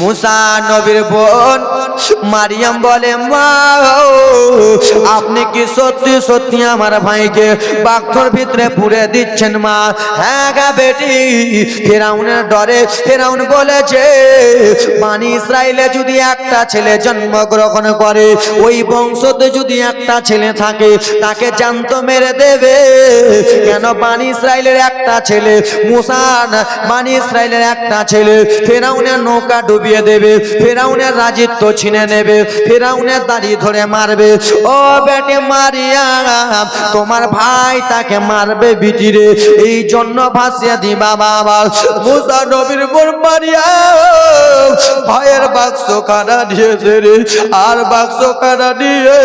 Speaker 1: মুসা নবীর বোন মারিয়াম বলে মা আপনি কি সত্যি সত্যি আমার ভাইকে বাক্সর ভিতরে পুরে দিচ্ছেন মা? হ্যাঁ গা বেটি। ফিরাউনের ডরে ফিরাউন বলেছে বনি ইসরাইলে যদি একটা ছেলে জন্মগ্রহণ করে, ওই বংশতে যদি একটা ছেলে থাকে তাকে জ্যান্ত মেরে দেবে। কেন? বনি ইসরাইলের একটা ছেলে মুসা, বনি ইসরাইলের একটা ছেলে ফিরাউনের নৌকা ডুবিয়ে দেবে, ফিরাউনের রাজত্ব ছিনে নেবে, ফিরাউনের দাড়ি ধরে মারবে। ও বেটি মারিয়াম তোমার ভাই তাকে মারবে বিটিরে, এই জন্য ভাসিয়ে দিবা বাবা। মুসা নবীর বোন মারিয়াম ভাইয়ের বাক্স কাটা দিয়েছে রে, আর বাক্স কাটা দিয়ে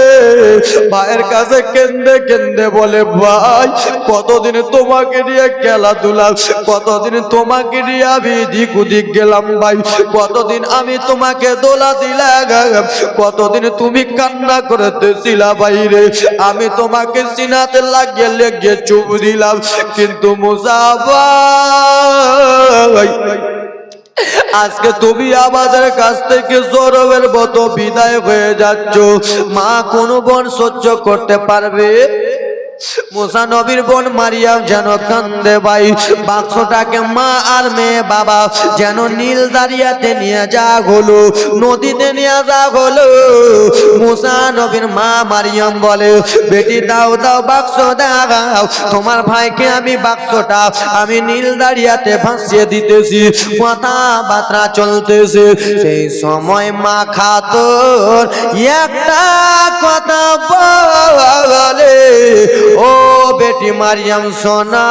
Speaker 1: ভাইয়ের কাছে কেন্দে কেন্দে বলে ভাই কতদিন তোমাকে নিয়ে খেলাধুলা, কতদিন তোমাকে নিয়ে আমি দিক উদিক গেলাম ভাই, কতদিন আমি তোমাকে দোলা দিলাম, কতদিন তুমি কান্না করতেছিলা বাইরে, আমি তোমাকে সিনাতে লাগিয়ে লেগে চুপ দিলাম। কিন্তু মুসা ভাই আজকে তুমি আমাদের কাছ থেকে জরবের মতো বিদায় হয়ে যাচ্ছ, মা কোন বোন সহ্য করতে পারবে? মুসা নবীর বোন মারিয়াম যেন কান্দে ভাই। বাক্সটাকে মা আর মেয়ে বাবা যেন নীল দারিয়াতে নিয়ে যা হলো, নদীতে নিয়ে যা হলো। মুসা নবীর মা মারিয়াম বলে বেটি দাও দাও বাক্স দাও, তোমার ভাইকে আমি বাক্সটা আমি নীল দারিয়াতে ভাসিয়ে দিতেছি। কথাবার্তা চলতেছে, সেই সময় মা খাতুন একটা কথা বলে ও বেটি মারিয়াম সোনা,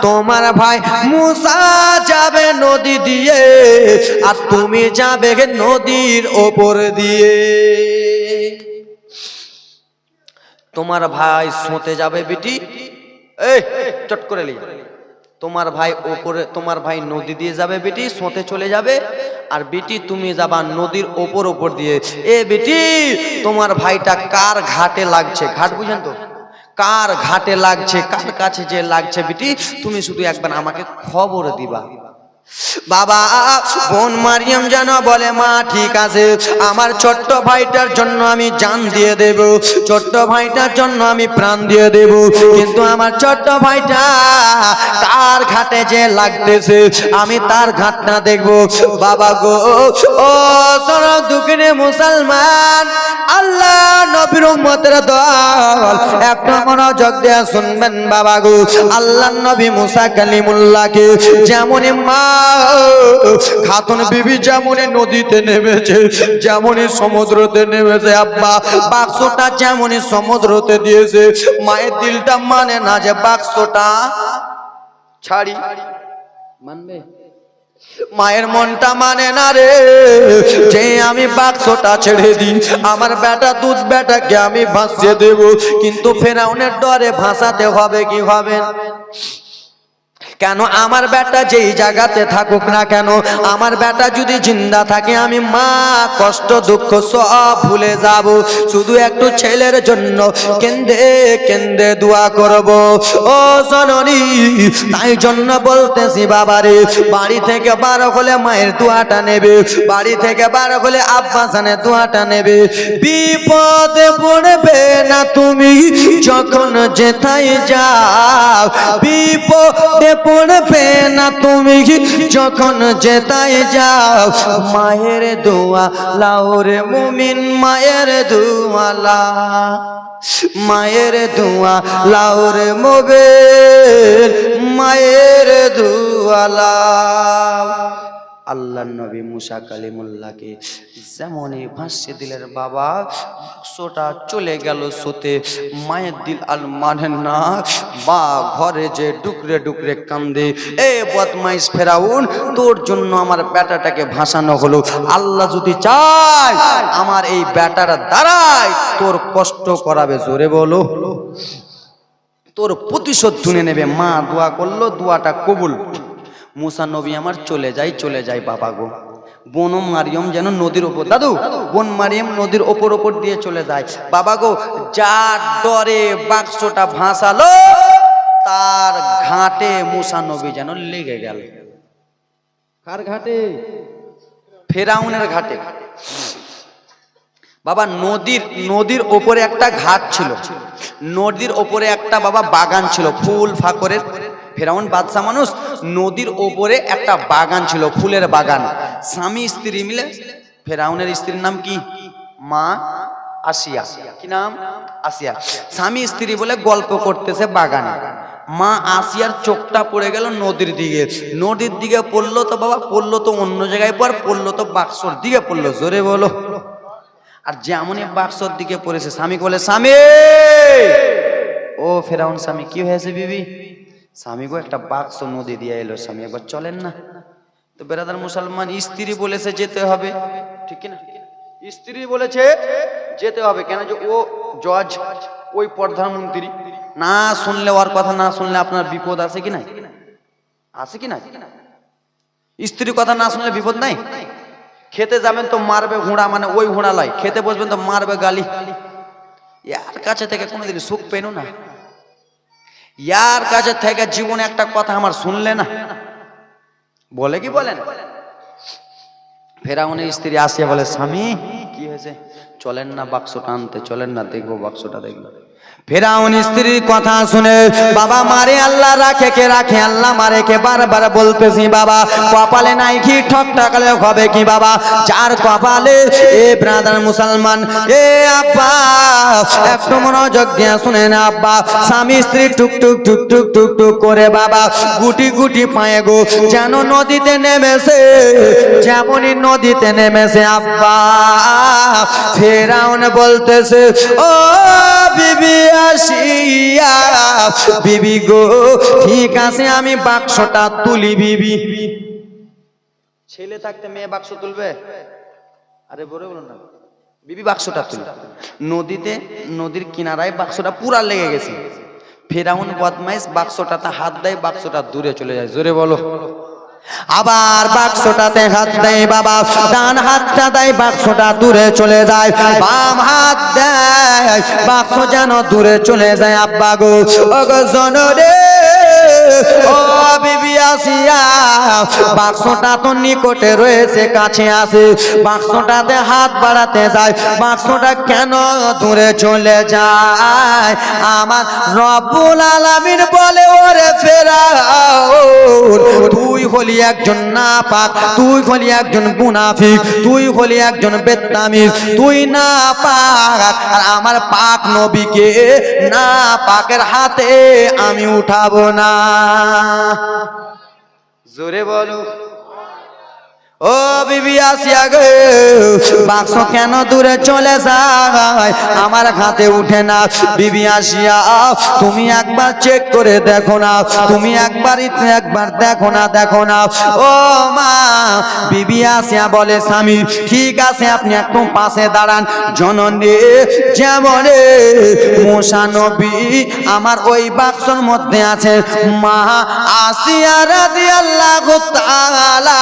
Speaker 1: তোমার ভাই মুসা যাবে নদী দিয়ে আর তুমি যাবে নদীর ওপর দিয়ে। তোমার ভাই সোতে যাবে বেটি, এই চট করে লি, তোমার ভাই ওপরে, তোমার ভাই নদী দিয়ে যাবে বেটি, সোতে চলে যাবে, আর বেটি তুমি যাবা নদীর ওপর দিয়ে। এ বেটি তোমার ভাইটা কার ঘাটে লাগছে? ঘাট বুঝেন তো? কার ঘাটে লাগছে, কার কাছে যে লাগছে বেটি তুমি শুধু একবার আমাকে খবর দিবা। বাবা বোন মারিয়াম যেন বলে মা ঠিক আছে, আমার ছোট্ট ভাইটার জন্য আমি জান দিয়ে দেব, ছোট্ট ভাইটার জন্য আমি প্রাণ দিয়ে দেব, কিন্তু আমার ছোট্ট ভাইটা কার ঘাটে যে লাগতেছে আমি তার ঘাটটা দেখব। বাবা গো ও সোনা দুঃখিনী মুসলমান, আল্লাহ নবীর উম্মতের দল একটা মনোযোগ দিয়ে শুনবেন বাবা গো। আল্লাহ নবী মুসা কালিমুল্লাহকে যেমন মা খাতুন বিবি যেমনই নদীতে নেমেছে, যেমনই সমুদ্রতে নেমেছে, আব্বা বাক্সটা যেমনই সমুদ্রতে দিয়েছে, মায়ের দিলটা মানে না যে বাক্সটা ছাড়ি, মানবে? মায়ের মনটা মানে না রে, যে আমি বাক্সটা ছেড়ে দিই, আমার বেটা দুধ বেটাকে আমি ভাসিয়ে দেব, কিন্তু ফেরাউনের ডরে ভাসাতে হবে কি হবে? কেন আমার বেটা যেই জায়গাতে থাকুক না কেন, আমার বেটা যদি জিন্দা থাকে, আমি মা কষ্ট দুঃখ সব ভুলে যাব, শুধু একটু ছেলের জন্য কেন্দে কেন্দে দোয়া করব। ও জননী, তাই জন্য বলতেছি বাবারে, বাড়ি থেকে বার হলে মায়ের দোয়াটা নেবে, বাড়ি থেকে বার হলে আব্বা জানের দোয়াটা নেবে। বিপদে পড়বে না তুমি যখন যেথায় যাও, বিপদে পড়বে না তুমি যখন যেতাই যাও, মায়ের দোয়া লাও রে মুমিন, মায়ের দোয়া লাও, মায়ের দোয়া লাও রে মুমিন, মায়ের দোয়া লাও। আল্লাহর নবী মুসা কালিমুল্লাহকে যেমনই ভাসিয়ে দিলেন বাবা, বাক্সটা চলে গেল সোতে। মায়ের দিল আর মানে না, বা ঘরে যে ডুকরে ডুকরে কান্দে, এ বদমাইশ ফেরাউন, তোর জন্য আমার বেটাটাকে ভাসানো হলো, আল্লাহ যদি চায় আমার এই বেটার দ্বারাই তোর কষ্ট করাবে, জোরে বলো, তোর প্রতিশোধ শুনে নেবে। মা দোয়া করলো, দোয়াটা কবুল। মুসা নবী আমার চলে যায় বাবা গো। বোন মারিয়ম যেন নদীর ওপর, দাদু বোন মারিয়ম নদীর ওপর দিয়ে চলে যায় বাবা গো। যার ডরে বাক্সটা ভাসালো, তার ঘাটে মুসা নবী যেন লেগে গেল। কার ঘাটে? ফেরাউনের ঘাটে। বাবা নদীর ওপরে একটা ঘাট ছিল, নদীর ওপরে একটা বাবা বাগান ছিল ফুল ফাকরের। ফেরাউন বাদশা মানুষ, নদীর ওপরে একটা বাগান ছিল, ফুলের বাগান। স্বামী স্ত্রী মিলে, ফেরাউনের স্ত্রীর নাম কি? মা আসিয়া। কি নাম? আসিয়া। স্বামী স্ত্রী বলে গল্প করতেছে বাগানে। মা আসিয়ার চোখটা পড়ে গেল নদীর দিকে, নদীর দিকে পড়লো তো বাবা, পড়লো তো অন্য জায়গায় পর, পড়লো তো বাক্সর দিকে পড়লো, জোরে বলো। আর যেমনই বাক্সর দিকে পড়েছে, স্বামী বলে, স্বামী ও ফেরাউন স্বামী, কি হয়েছে বিবি? স্বামী গো একটা বাক্স নদী দিয়ে এলো, স্বামী একবার চলেন না। তো বেরাদার মুসলমান, স্ত্রী বলেছে যেতে হবে, ঠিক না? স্ত্রী বলেছে যেতে হবে, কেন যে ও জজ, ওই প্রধানমন্ত্রী, না শুনলে ওর কথা না শুনলে আপনার বিপদ আছে কি নাই? আছে কি নাই? স্ত্রীর কথা না শুনলে বিপদ নাই? খেতে যাবেন তো মারবে ঘোড়া, মানে ওই ঘোড়া লাই, খেতে বসবেন তো মারবে গালি। ইয়ার কাছে থেকে কোনোদিন সুখ পেনো না, ইয়ার কাছে থেকে জীবনে একটা কথা আমার শুনলে না, বলে কি বলেন? ফেরাউনের স্ত্রী আসিয়া বলে, স্বামী কি হয়েছে? চলেন না বাক্সটা আনতে, চলেন না দেখবো বাক্সটা, দেখবো। ফেরাউন স্ত্রীর কথা শুনে, বাবা মারে আল্লাহ রাখে কে রাখে, আল্লাহ মারে কে, বারবার বলতেছি বাবা, কপালে নাই কি ঠক ঠাকালে হবে কি বাবা? যার কপালে, এ ব্রাদার মুসলমান, এ আব্বা একটু মনোযোগ দিয়ে শুনে না আব্বা, স্বামী স্ত্রী টুকটুক টুকটুক টুকটুক করে বাবা গুটি গুটি পায়ে গো যেন নদীতে নেমেছে, যেমনই নদীতে নেমেছে আব্বা, ফেরাউন বলতেছে, ও বিবি আসিয়া, বিবি গো ঠিক আছে আমি বাক্সটা তুলি। বিবি, ছেলে থাকতে মেয়ে বাক্স তুলবে? আরে বলে বলো না, বিবি বাক্সটা তুল। নদীতে, নদীর কিনারায় বাক্সটা পুরা লেগে গেছে। ফেরাউন বদমাইশ বাক্সটাতে হাত দেয়, বাক্সটা দূরে চলে যায়, জোরে বলো। আবার বাক্সটাতে হাত দেয় বাবা, ডান হাতটা দেয়, বাক্সটা দূরে চলে যায়, বাম হাত দেয়, বাক্স যেন দূরে চলে যায়। আব্বা গো, ও গো জনরে, ও বিবি আসিয়া, বাক্সটা তো নিকটে রয়েছে, কাছে আছে, বাক্সটাতে হাত বাড়াতে যায়, বাক্সটা কেন দূরে চলে যায়? আমার রব্বুল আলামিন বলে, ওরে ফেরাউন, তুই হলি একজন নাপাক, তুই হলি একজন মুনাফিক, তুই হলি একজন বেত্তামিজ, তুই নাপাক, আর আমার পাক নবীকে নাপাকের হাতে আমি উঠাবো না, জোরে বলো। ও বিবি আসিয়া গে, বাক্স কেন দূরে চলে যায়, আমার হাতে উঠে না। বিবি আসিয়া, তুমি একবার চেক করে দেখো না, তুমি একবার দেখো না, দেখো না। ও মা, বিবি আসিয়া বলে, স্বামী ঠিক আছে, আপনি একটু পাশে দাঁড়ান। জননী, যেমন মুসা নবী আমার ওই বাক্সর মধ্যে আছে, মা আসিয়া রাদিয়াল্লাহু তাআলা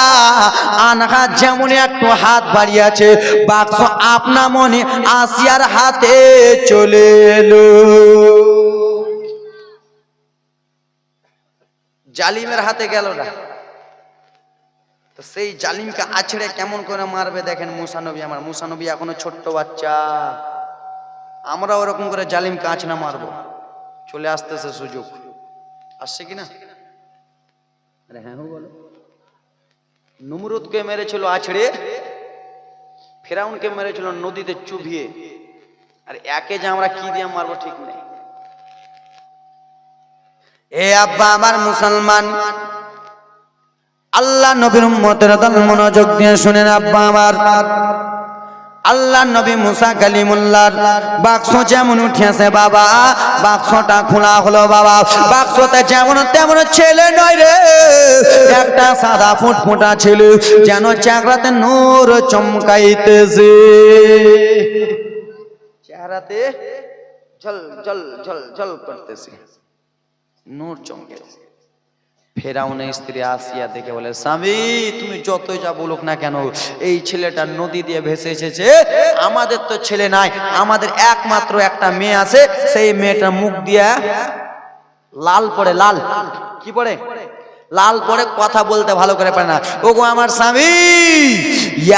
Speaker 1: আনহা যেমন একটু হাত বাড়িয়েছে, বাক্স আপনা মনে আসিয়ার হাতে চলে এলো। জালিমের হাতে গেল না, তো সেই জালিমকে আছড়ে কেমন করে মারবে দেখেন মুসা নবী। আমার মুসা নবী এখনো ছোট্ট বাচ্চা, আমরা ওরকম করে জালিমকে আছড়ে মারবো? চলে আসতেছে সুযোগ, আসছে কিনা? আরে হ্যাঁ বলো। নমরুদকে মেরেছিল আছড়ে, ফেরাউনকে মেরেছিল নদীতে চুবিয়ে, আর একে যে আমরা কি দিয়ে মারবো ঠিক নেই। এ আব্বা আমার মুসলমান, আল্লাহ নবীর উম্মতের দল মনোযোগ দিয়ে শুনেন আব্বা আমার। আল্লাহ নবী মুসা কালিমুল্লাহর বাক্স যেমন উঠিয়াছে বাবা, বাক্সটা খোলা হলো বাবা। বাক্সতে যেমন তেমন ছেলে নয় রে, একটা সাদা ফুটফুটা ছেলে, যেন চেহারাতে নূর চমকাইতেছে, চেহারাতে ঝল ঝল ঝল ঝল করতেছে, নূর চমকেছে। ফেরাউনের স্ত্রী আসিয়া দেখে বলে, স্বামী তুমি যতই যা বলুক না কেন, এই ছেলেটা নদী দিয়ে ভেসে এসেছে, আমাদের তো ছেলে নাই, আমাদের একমাত্র একটা মেয়ে আছে, সেই মেয়েটার মুখ দিয়া লাল পড়ে, লাল কি পড়ে, লাল পড়ে, কথা বলতে ভালো করে পারে না। ওগো আমার স্বামী,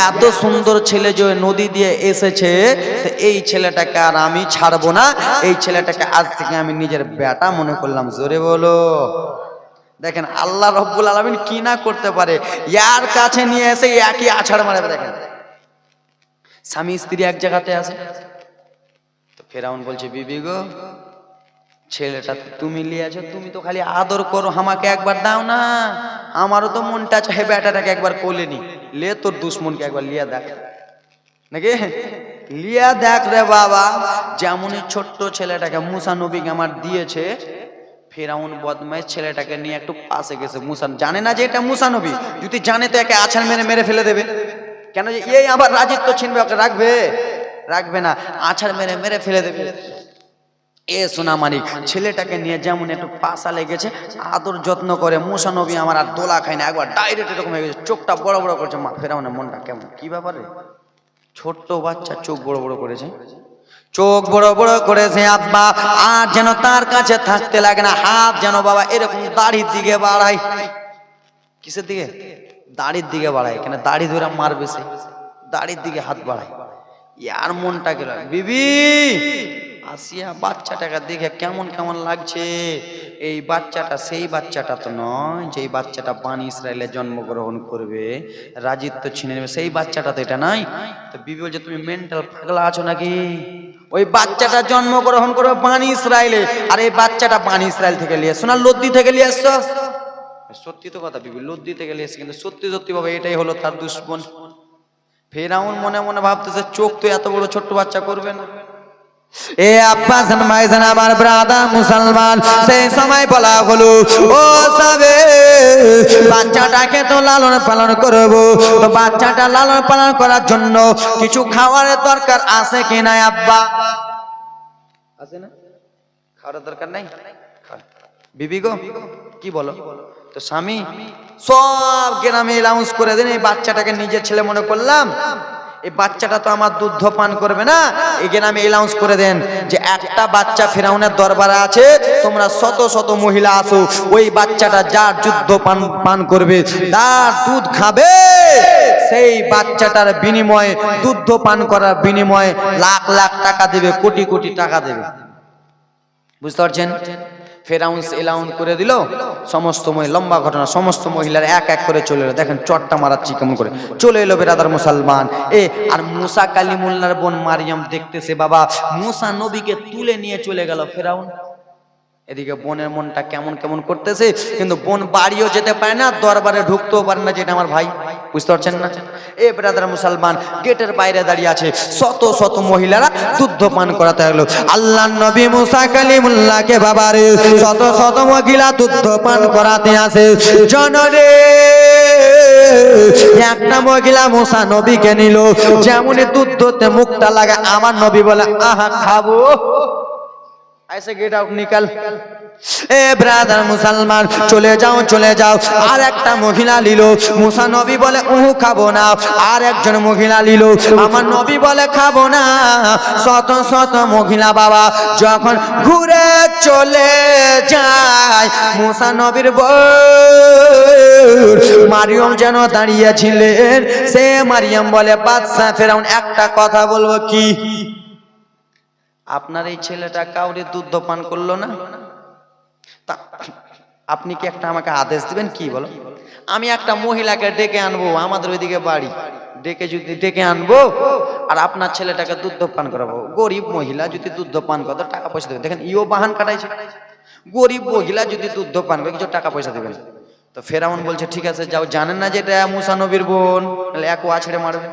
Speaker 1: এত সুন্দর ছেলে যে নদী দিয়ে এসেছে, তো এই ছেলেটাকে আর আমি ছাড়বো না, এই ছেলেটাকে আজ থেকে আমি নিজের বেটা মনে করলাম। জোরে বলো। দেখেন আল্লাহ রব্বুল আলামিন কি না করতে পারে, ইয়ার কাছে নিয়ে এসে একই আছাড় মারে। দেখেন স্বামী স্ত্রী এক জায়গাতে আছে, তো ফেরাউন বলছে, বিবি গো, ছেলেটা তুমি লিয়েছো, তুমি তো খালি আদর করো, আমাকে একবার দাও না, আমারও তো মনটা চাহে বেটাটাকে একবার কোলে নি, লে তোর দুশ্মনকে একবার লিয়া দেখ নাকি, লিয়া দেখ রে বাবা। যেমনই ছোট্ট ছেলেটাকে মুসা নবীকে আমার দিয়েছে, ফেরাউন বদমাইশ ছেলেটাকে নিয়ে একটু পাশে গেছে। মুসা জানে না যে এটা মুসা নবী, যদি জানে তো একে আছাড় মেরে মেরে ফেলে দেবে। কেন যে এই আবার রাজিত্ব ছিনবে, ওকে রাখবে? রাখবে না, আছাড় মেরে মেরে ফেলে দেবে। এ সোনা মানিক ছেলেটাকে নিয়ে যেমন একটু পাশা লেগেছে, আদর যত্ন করে। মুসা নবী আমার আর দোলা খায় না, একবার ডাইরেক্ট এরকম হয়ে গেছে, চোখটা বড় বড় করছে। মা ফেরাউনের মনটা কেমন, কি ব্যাপার রে, ছোট্ট বাচ্চা চোখ বড় বড় করেছে, চোখ বড় বড় করেছে আব্বা, আর যেন তার কাছে থাকতে লাগে না। হাত যেন বাবা এরকম দাড়ির দিকে বাড়ায়। কিসের দিকে? দাড়ির দিকে বাড়ায়। কেন দাড়ি ধরে মারবে সে, দাড়ির দিকে হাত বাড়ায়। ইয়ার মনটা গেল। বিবি আসিয়া বাচ্চাটাকে দেখে কেমন কেমন লাগছে। এই বাচ্চাটা সেই বাচ্চাটা তো নয়, যেই বাচ্চাটা বানি ইসরায়েলে জন্মগ্রহণ করবে, রাজিত্ব ছিনে নেবে, সেই বাচ্চাটা তো এটা নাই। তো বিবি বলছে, তুমি মেন্টাল পাগলা আছো নাকি? ওই বাচ্চাটা জন্মগ্রহণ করবে বানি ইসরায়েলে, আর এই বাচ্চাটা বানি ইসরায়েল থেকে নিয়ে এসছো না লদ্দি থেকে নিয়ে এসছো? সত্যি তো কথা বিবি, লদ্দি থেকে নিয়ে এসছে, কিন্তু সত্যি সত্যি বাবা এটাই হলো তার দুশ্মন। ফেরাউন মনে মনে ভাবতেছে, চোখ তো এত বড় ছোট্ট বাচ্চা করবে না। এ আব্বাস ভাইজান আমার ব্রাদার মুসলমান, সেই সময় বলা হলো, ও সাবে বাচ্চাটাকে তো লালন পালন করব, তো বাচ্চাটা লালন পালন করার জন্য কিছু খাওয়ারের দরকার আছে কি নাই আব্বা? আছে না? খাওয়ার দরকার নাই? বিবি গো কি বলো? তো স্বামী সব গ্রামে অ্যানাউন্স করে দেন, এই বাচ্চাটাকে নিজের ছেলে মনে করলাম, এই বাচ্চাটা তো আমার দুধ পান করবে না, এই গ্রামে অ্যানাউন্স করে দেন যে একটা বাচ্চা ফেরাউনের দরবারে আছে, তোমরা শত শত মহিলা আসো, ওই বাচ্চাটা যার যুদ্ধ পান করবে, তার দুধ খাবে, সেই বাচ্চাটার বিনিময়ে, দুধ পান করার বিনিময়ে লাখ লাখ টাকা দেবে, কোটি কোটি টাকা দেবে। বুঝতে পারছেন? ফেরাউন এলাউন করে দিল, সমস্ত লম্বা ঘটনা, সমস্ত মহিলার এক এক করে চলে এলো। দেখেন চটটা মারাচ্ছি কেমন করে, চলে এলো বেরাদার মুসলমান। আর মুসা কালিমুল্লাহর বোন মারিয়াম দেখতেছে বাবা, মুসা নবীকে তুলে নিয়ে চলে গেল ফেরাউন। এদিকে বোনের মনটা কেমন কেমন করতেছে, কিন্তু বোন বাড়িও যেতে পারে না, দরবারে ঢুকতেও পারে না, যেটা আমার ভাই। বুঝতে পারছেন না? এ ব্রাদার মুসলমান, গেটের বাইরে দাঁড়িয়ে আছে শত শত মহিলারা দুধ পান করাতে লাগলো। আল্লাহর নবী মুসা কালিমুল্লাহকে বাবারে শত শত মহিলা দুধ পান করাতে আসে। জনরে একটা মহিলা মুসা নবীকে নিল, যেমনই দুধতে মুখটা লাগা আমার নবী বলে আহা খাবো, ऐसे गेट आउट निकल। এ ব্রাদার মুসলমান, চলে যাও চলে যাও। আর একটা মহিলা নিল, মুসা নবী বলে খাবো না। আর একজন মহিলা নিল, আমার নবী বলে খাবো না। শত শত মহিলা বাবা যখন ঘুরে চলে যায়, মুসা নবীর বউ মারিয়ম যেন দাঁড়িয়েছিলেন। সে মারিয়ম বলে বাদশা ফেরাউন একটা কথা বলবো কি, আপনার এই ছেলেটা কাউরে দুধ পান করলো না, আপনি কি একটা আমাকে আদেশ দিবেন কি বলো? আমি একটা মহিলাকে ডেকে আনবো, আমাদের ওইদিকে বাড়ি, ডেকে আনবো আর আপনার ছেলেটাকে দুধ পান করাবো। গরিব মহিলা যদি দুধ পান করতে টাকা পয়সা দেবেন। দেখেন ইও বাহান কাটাইছে, গরিব মহিলা যদি দুধ পান করে কিছু টাকা পয়সা দেবেন। তো ফেরাউন বলছে ঠিক আছে যাও, জানেন না যে এটা মুসা নবীর বোন, তাহলে এক ছেড়ে মারবে।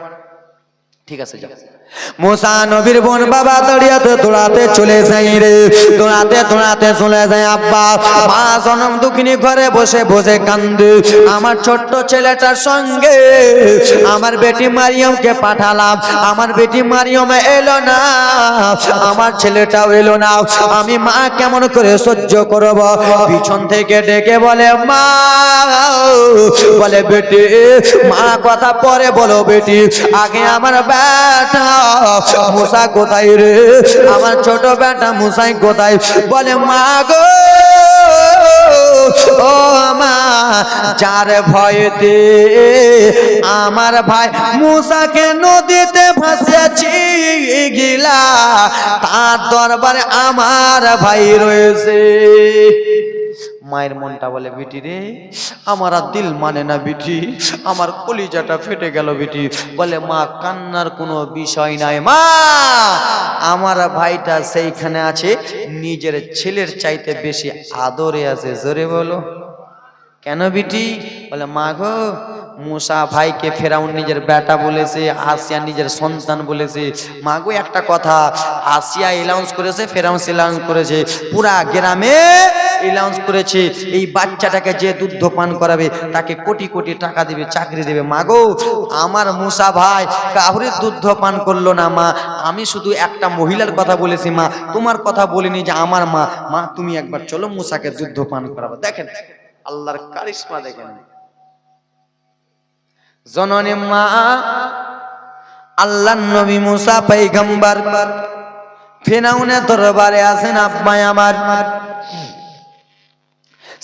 Speaker 1: ঠিক আছে যাও। মুসা নবীর বোন বাবা দৌড়াতে চলে যাই রে, দৌড়াতে চলে যায়। আব্বা মা জনম দুঃখিনী ঘরে বসে বসে কান্দে। আমার ছোট্ট ছেলেটার সঙ্গে আমার বেটি মারিয়মকে পাঠালাম, আমার বেটি মারিয়ম এলো না, আমার ছেলেটাও এলো না, আমি মা কেমন করে সহ্য করব? পিছন থেকে ডেকে বলে মা, বলে বেটি, মা কথা পরে বলো বেটি, আগে আমার বেটা মুসা কোথায় রে, আমার ছোট বেটা মুসাই কোথায়? বলে মা গো, ও মা, যার ভয়তে আমার ভাই মুসাকে নদীতে ভাসিয়েছি গিলা, তার দরবারে আমার ভাই রয়েছে। মায়ের মনটা বলে বিটি রে, আমার আর দিল মানে না বিটি, আমার কলিজাটা ফেটে গেল বিটি। বলে মা কান্নার কোনো বিষয় নাই মা, আমার ভাইটা সেইখানে আছে, নিজের ছেলের চাইতে বেশি আদরে আছে। জোরে বলো কেন বিটি? বলে মা গো, মুসা ভাইকে ফেরাউন নিজের বেটা বলেছে, আসিয়া নিজের সন্তান বলেছে। মা গো একটা কথা, আসিয়া এলাউন্স করেছে, ফেরাউন এলাউন্স করেছে, পুরা গ্রামে এলাউন্স করেছে এই বাচ্চাটাকে যে দুধ পান করাবে তাকে কোটি কোটি টাকা দেবে, চাকরি দেবে। মা গো, আমার মুসা ভাই কাউরে দুধ পান করলো না মা, আমি শুধু একটা মহিলার কথা বলেছি মা, তোমার কথা বলিনি যে আমার মা। মা তুমি একবার চলো মুসাকে দুধ পান করাবো। দেখেন আল্লাহর কারিশমা, দেখেন জননী মা আল্লাহর নবী মুসা পয়গম্বর ফিরাউনের দরবারে আছেন। আব্বা আমার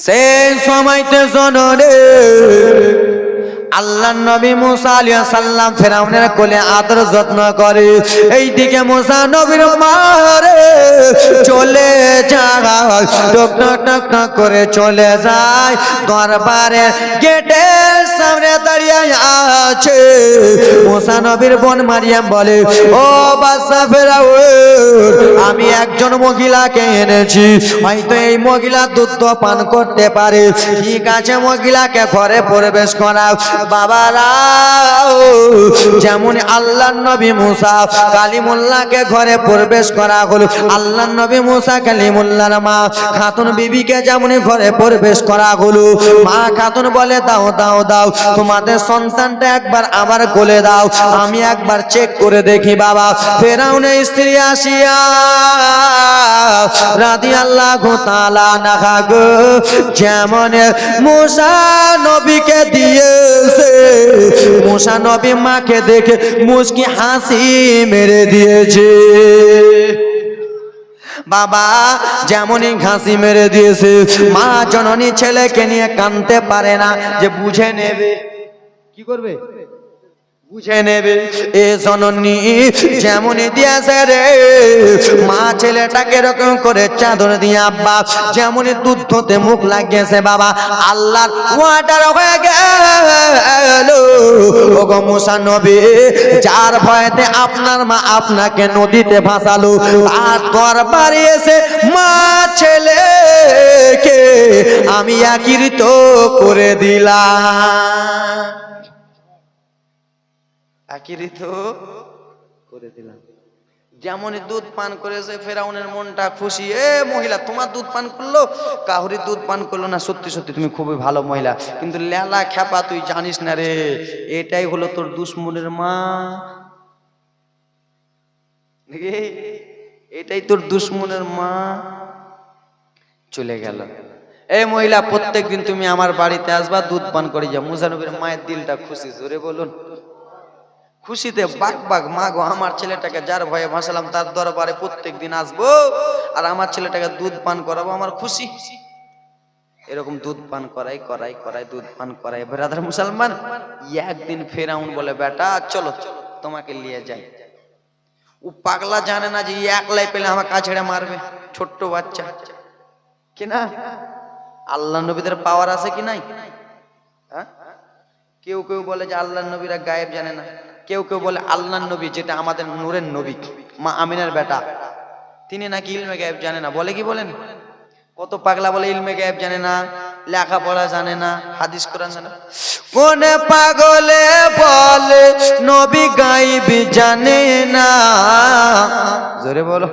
Speaker 1: সেই সময়তে জনরে আল্লাহর নবী মুসা আলাইহিস সালাম ফিরাউনের কোলে আদর যত্ন করে। এইদিকে মুসা নবীর মারে চলে যায়, টক টক টক করে চলে যায় দরবারের গেটের সামনে দাঁড়িয়ে আছে। মুসা নবীর বোন মারিয়াম বলে ও বাদশা ফেরাউন, আমি একজন মহিলাকে এনেছি, হয়তো এই মহিলা দুধ পান করতে পারে। ঠিক আছে, মহিলাকে ঘরে প্রবেশ করাও। বাবারা যেমন আল্লাহর নবী মুসা কালিমুল্লাহকে ঘরে প্রবেশ করা হলো, আল্লাহর নবী মুসা কালিমুল্লাহর মা খাতুন বিবিকে যেমন ঘরে প্রবেশ করা হলো, মা খাতুন বলে দাও দাও দাও তোমাদের সন্তানটা একবার আবার কোলে দাও, আমি একবার চেক করে দেখি। বাবা ফেরাউনের স্ত্রী আসিয়া রাদিয়াল্লাহু তাআলা আনহা গো যেমন মুসা নবীকে দিয়েছে, মুসা নবী মাকে দেখে মুস্কি হাসি মেরে দিয়েছে। বাবা যেমনই ঘাসি মেরে দিয়েছে, মা জননী ছেলেকে নিয়ে কাঁদতে পারে না, যে বুঝে নেবে, কি করবে বুঝে নেবে। এ জননী যেমনই দিয়েছে রে, মা ছেলেটাকে এরকম করে চাদর দিয়ে আব্বা যেমনই দুধ ধুতে মুখ লাগিয়েছে, বাবা আল্লাহর ওয়াটার হয়ে গেল। ওগো মুসা নবী, যার ভয়েতে আপনার মা আপনাকে নদীতে ভাসালো, তার দরবারে এসে মা ছেলেকে আমি একীর্ত করে দিলাম। একই ঋতু করে দিলাম। যেমনই দুধ পান করেছে ফেরাউনের মনটা খুশি। এ মহিলা, তোমার দুধ পান করলো, কাহুরি দুধ পান করলো না। সত্যি সত্যি তুমি খুবই ভালো মহিলা, কিন্তু লেলা খ্যাপা তুই জানিস না রে, এটাই হলো তোর দুশ্মনের মা। এটাই তোর দুশ্মনের মা। চলে গেল। এই মহিলা, প্রত্যেকদিন তুমি আমার বাড়িতে আসবা, দুধ পান করে যাও। মুসা নবীর মায়ের দিলটা খুশি, জোরে বলুন। খুশিতে বাক বাক, মা গো, আমার ছেলেটাকে যার ভয়ে ভাসালাম তার দরবারে প্রত্যেকদিন আসবো, আর আমার ছেলেটাকে দুধ পান করাবো, আমার খুশি। এরকম দুধ পান করাই করাই করাই দুধ পান করাই। ব্রাদার মুসলমান, একদিন ফেরাউন বলে, বেটা চলো তোমাকে নিয়ে যাই। ও পাগলা জানে না যে একলাই পেলে আমার কাছে মারবে, ছোট্ট বাচ্চা কিনা। আল্লাহ নবীদের পাওয়ার আছে কি নাই? হ্যাঁ, কেউ কেউ বলে যে আল্লাহ নবীরা গায়েব জানে না, কেউ কেউ বলে আল্লাহ নবী, যেটা আমাদের নূরের নবী মা আমিনার বেটা, তিনি নাকি ইলমে গায়েব জানে না। বলে কি বলেন? কত পাগলা বলে ইলমে গায়েব জানে না, লেখাপড়া জানে না, হাদিস কোরআন জানে না। কোন পাগলে বলে নবী গায়েব জানে না? জোরে বলো।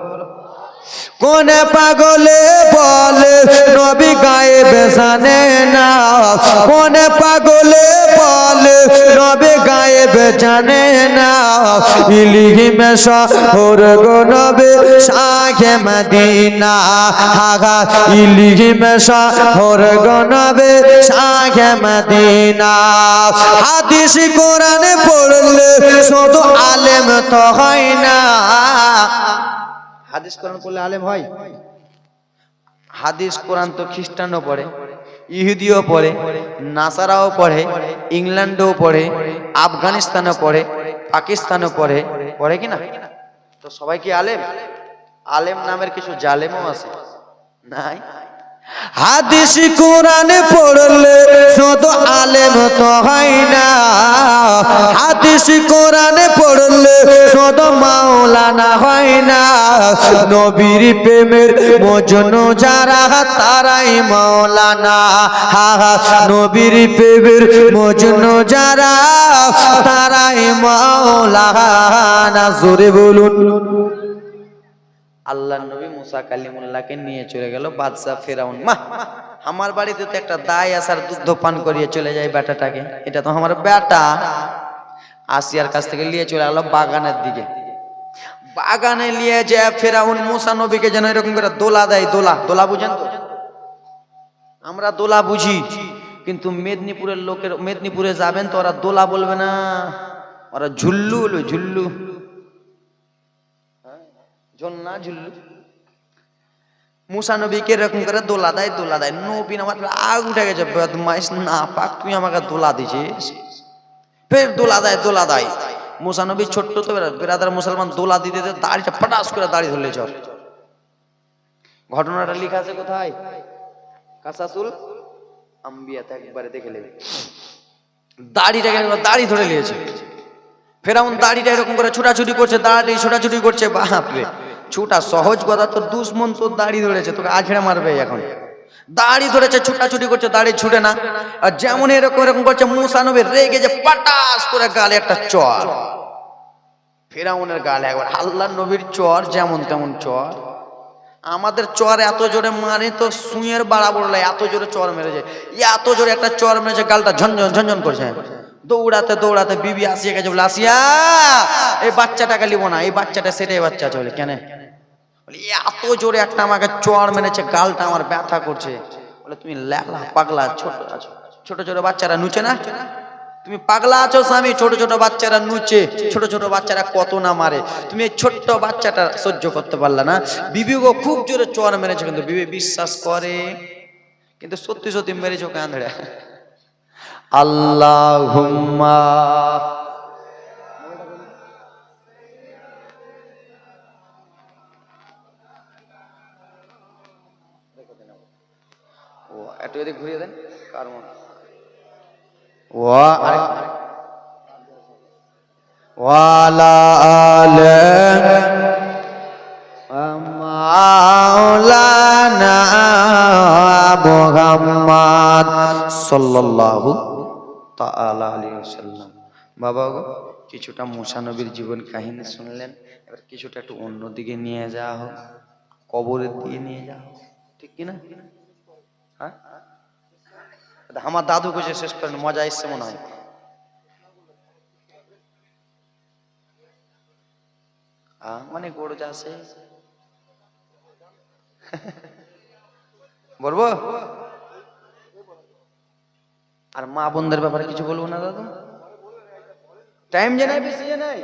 Speaker 1: কোন পাগলে বলে নবী গায়েব জানে না? কোন পাগলে বলে নবী গায়েব জানে না? ইলহিমে শহর গো নবী শাহে মদিনা, হাগা ইলহিমে শহর গো নবী শাহে মদিনা। হাদিস কোরআন পড়লে শুধু আলেম তো হয় না। হাদিস কোরআন পড়লে আলেম হয়? হাদিস কোরআন তো খ্রিস্টানও পড়ে, ইহুদিও পড়ে, নাসারাও পড়ে, ইংল্যান্ডও পড়ে, আফগানিস্তানও পড়ে, পাকিস্তানও পড়ে, পড়ে কিনা? তো সবাই কি আলেম? আলেম নামের কিছু জালেমও আছে, নাই? হাদিস কোরআন পড়লে শুধু আলেম তো হয় না। হাদিস কোরআন পড়লে শুধু মাওলানা হয় না। নবীর প্রেমের মজনু যারা তারাই মাওলানা, নবীর প্রেমের মজনু যারা তারাই মাওলানা। জোরে বলুন। আল্লাহ নবী মুসা কালিমুল্লাহকে নিয়ে চলে গেল বাদশা ফেরাউন। মা, আমার বাড়িতে তো একটা দায় আসার দুধ পান করিয়ে চলে যায় বেটাটাকে, এটা তো আমার বেটা। আসিয়ার কাছ থেকে নিয়ে চলে গেল বাগানের দিকে। বাগানে নিয়ে যায় ফেরাউন মুসা নবীকে যেন এরকম করে দোলা দেয়। দোলা, দোলা বুঝেন তো? আমরা দোলা বুঝি, কিন্তু মেদিনীপুরের লোকের, মেদিনীপুরে যাবেন তো ওরা দোলা বলবে না, ওরা ঝুল্লু বলবে। ঝুল্লু, ঝুল্লু। মুসা নবীকে এরকম করে দোলা দেয়, দোলা দেয়। নবী আমার রাগ উঠে গেছে, বদমাইশ না পাক, তুই আমাকে দোলা দিছিস। ফের দোলা দেয়, দোলা দেয়। মুসা নবী ছোট্ট তো বেরাদার মুসলমান, দোলা দিতে দিতে দাড়িটা ফটাস করে দাড়ি ধরলে চল। ঘটনাটা লেখা আছে কোথায়? কাসাসুল আম্বিয়াতে একবারে দেখে নেবে। দাড়িটাকে দাড়ি ধরে নিয়েছে ফেরাউন। দাড়িটা এরকম করে ছোটাছুটি করছে, দাড়ি ছোটাছুটি করছে। বাপরে, ছোটা সহজ কথা, তোর দুশ্মন তোর দাড়ি ধরেছে, তোকে আছড়ে মারবে। এখন দাড়ি ধরেছে, ছোটাছুটি করছে, দাড়ি ছুটে না। আর যেমন এরকম এরকম করছে, মুসা নবী রেগে যে পাটাস করে গালে একটা চর। ফেরাউনের গালে একবার। আল্লাহর নবীর চর যেমন তেমন চর। আমাদের চর এত জোরে মারে তো সুঁয়ের বাড়া বললে এত জোরে চর মেরেছে, এত জোরে একটা চর মেরেছে, গালটা ঝনঝন ঝনঝন করছে। দৌড়াতে দৌড়াতে বিবি আসিয়া গেছে, বলে আসিয়া এই বাচ্চাটাকে লিব না, এই বাচ্চাটা সেটাই বাচ্চা। চলে কেন? এত জোরে একটা আমাকে চর মেরেছে, গালটা আমার ব্যথা করছে। বলে তুমি লেলা পাগলা, ছোট আছো, ছোট ছোট বাচ্চারা নুচে না? তুমি পাগলা আছো স্বামী, ছোট ছোট বাচ্চারা নুচে, ছোট ছোট বাচ্চারা কত না মারে, তুমি এই ছোট্ট বাচ্চাটা সহ্য করতে পারলা না। বিবিকে খুব জোরে চর মেরেছে, কিন্তু বিবি বিশ্বাস করে, কিন্তু সত্যি সত্যি মেরেছে ওকে আঁধড়ে। আল্লাহুম্মা ও একটু এদিকে ঘুরিয়ে দেন। কার মন ওয়ালা আলে মাওলানা মুহাম্মদ সাল্লাল্লাহু তাআলা আলাইহি ওয়াসাল্লাম। বাবা গো কিছুটা মুসা নবীর জীবন কাহিনী শুনলেন, এবার কিছুটা একটু অন্যদিকে নিয়ে যাওয়া হোক, কবরের দিকে নিয়ে যাওয়া হোক, ঠিক কিনা? হ্যাঁ, আমার দাদু কিছু শেষ করেন, মজা এসছে মনে হয়। অনেক বড় আছে বলবো। আর মা বোনদের ব্যাপারে কিছু বলবো না দাদু, টাইম জানাই, বেশি জানাই,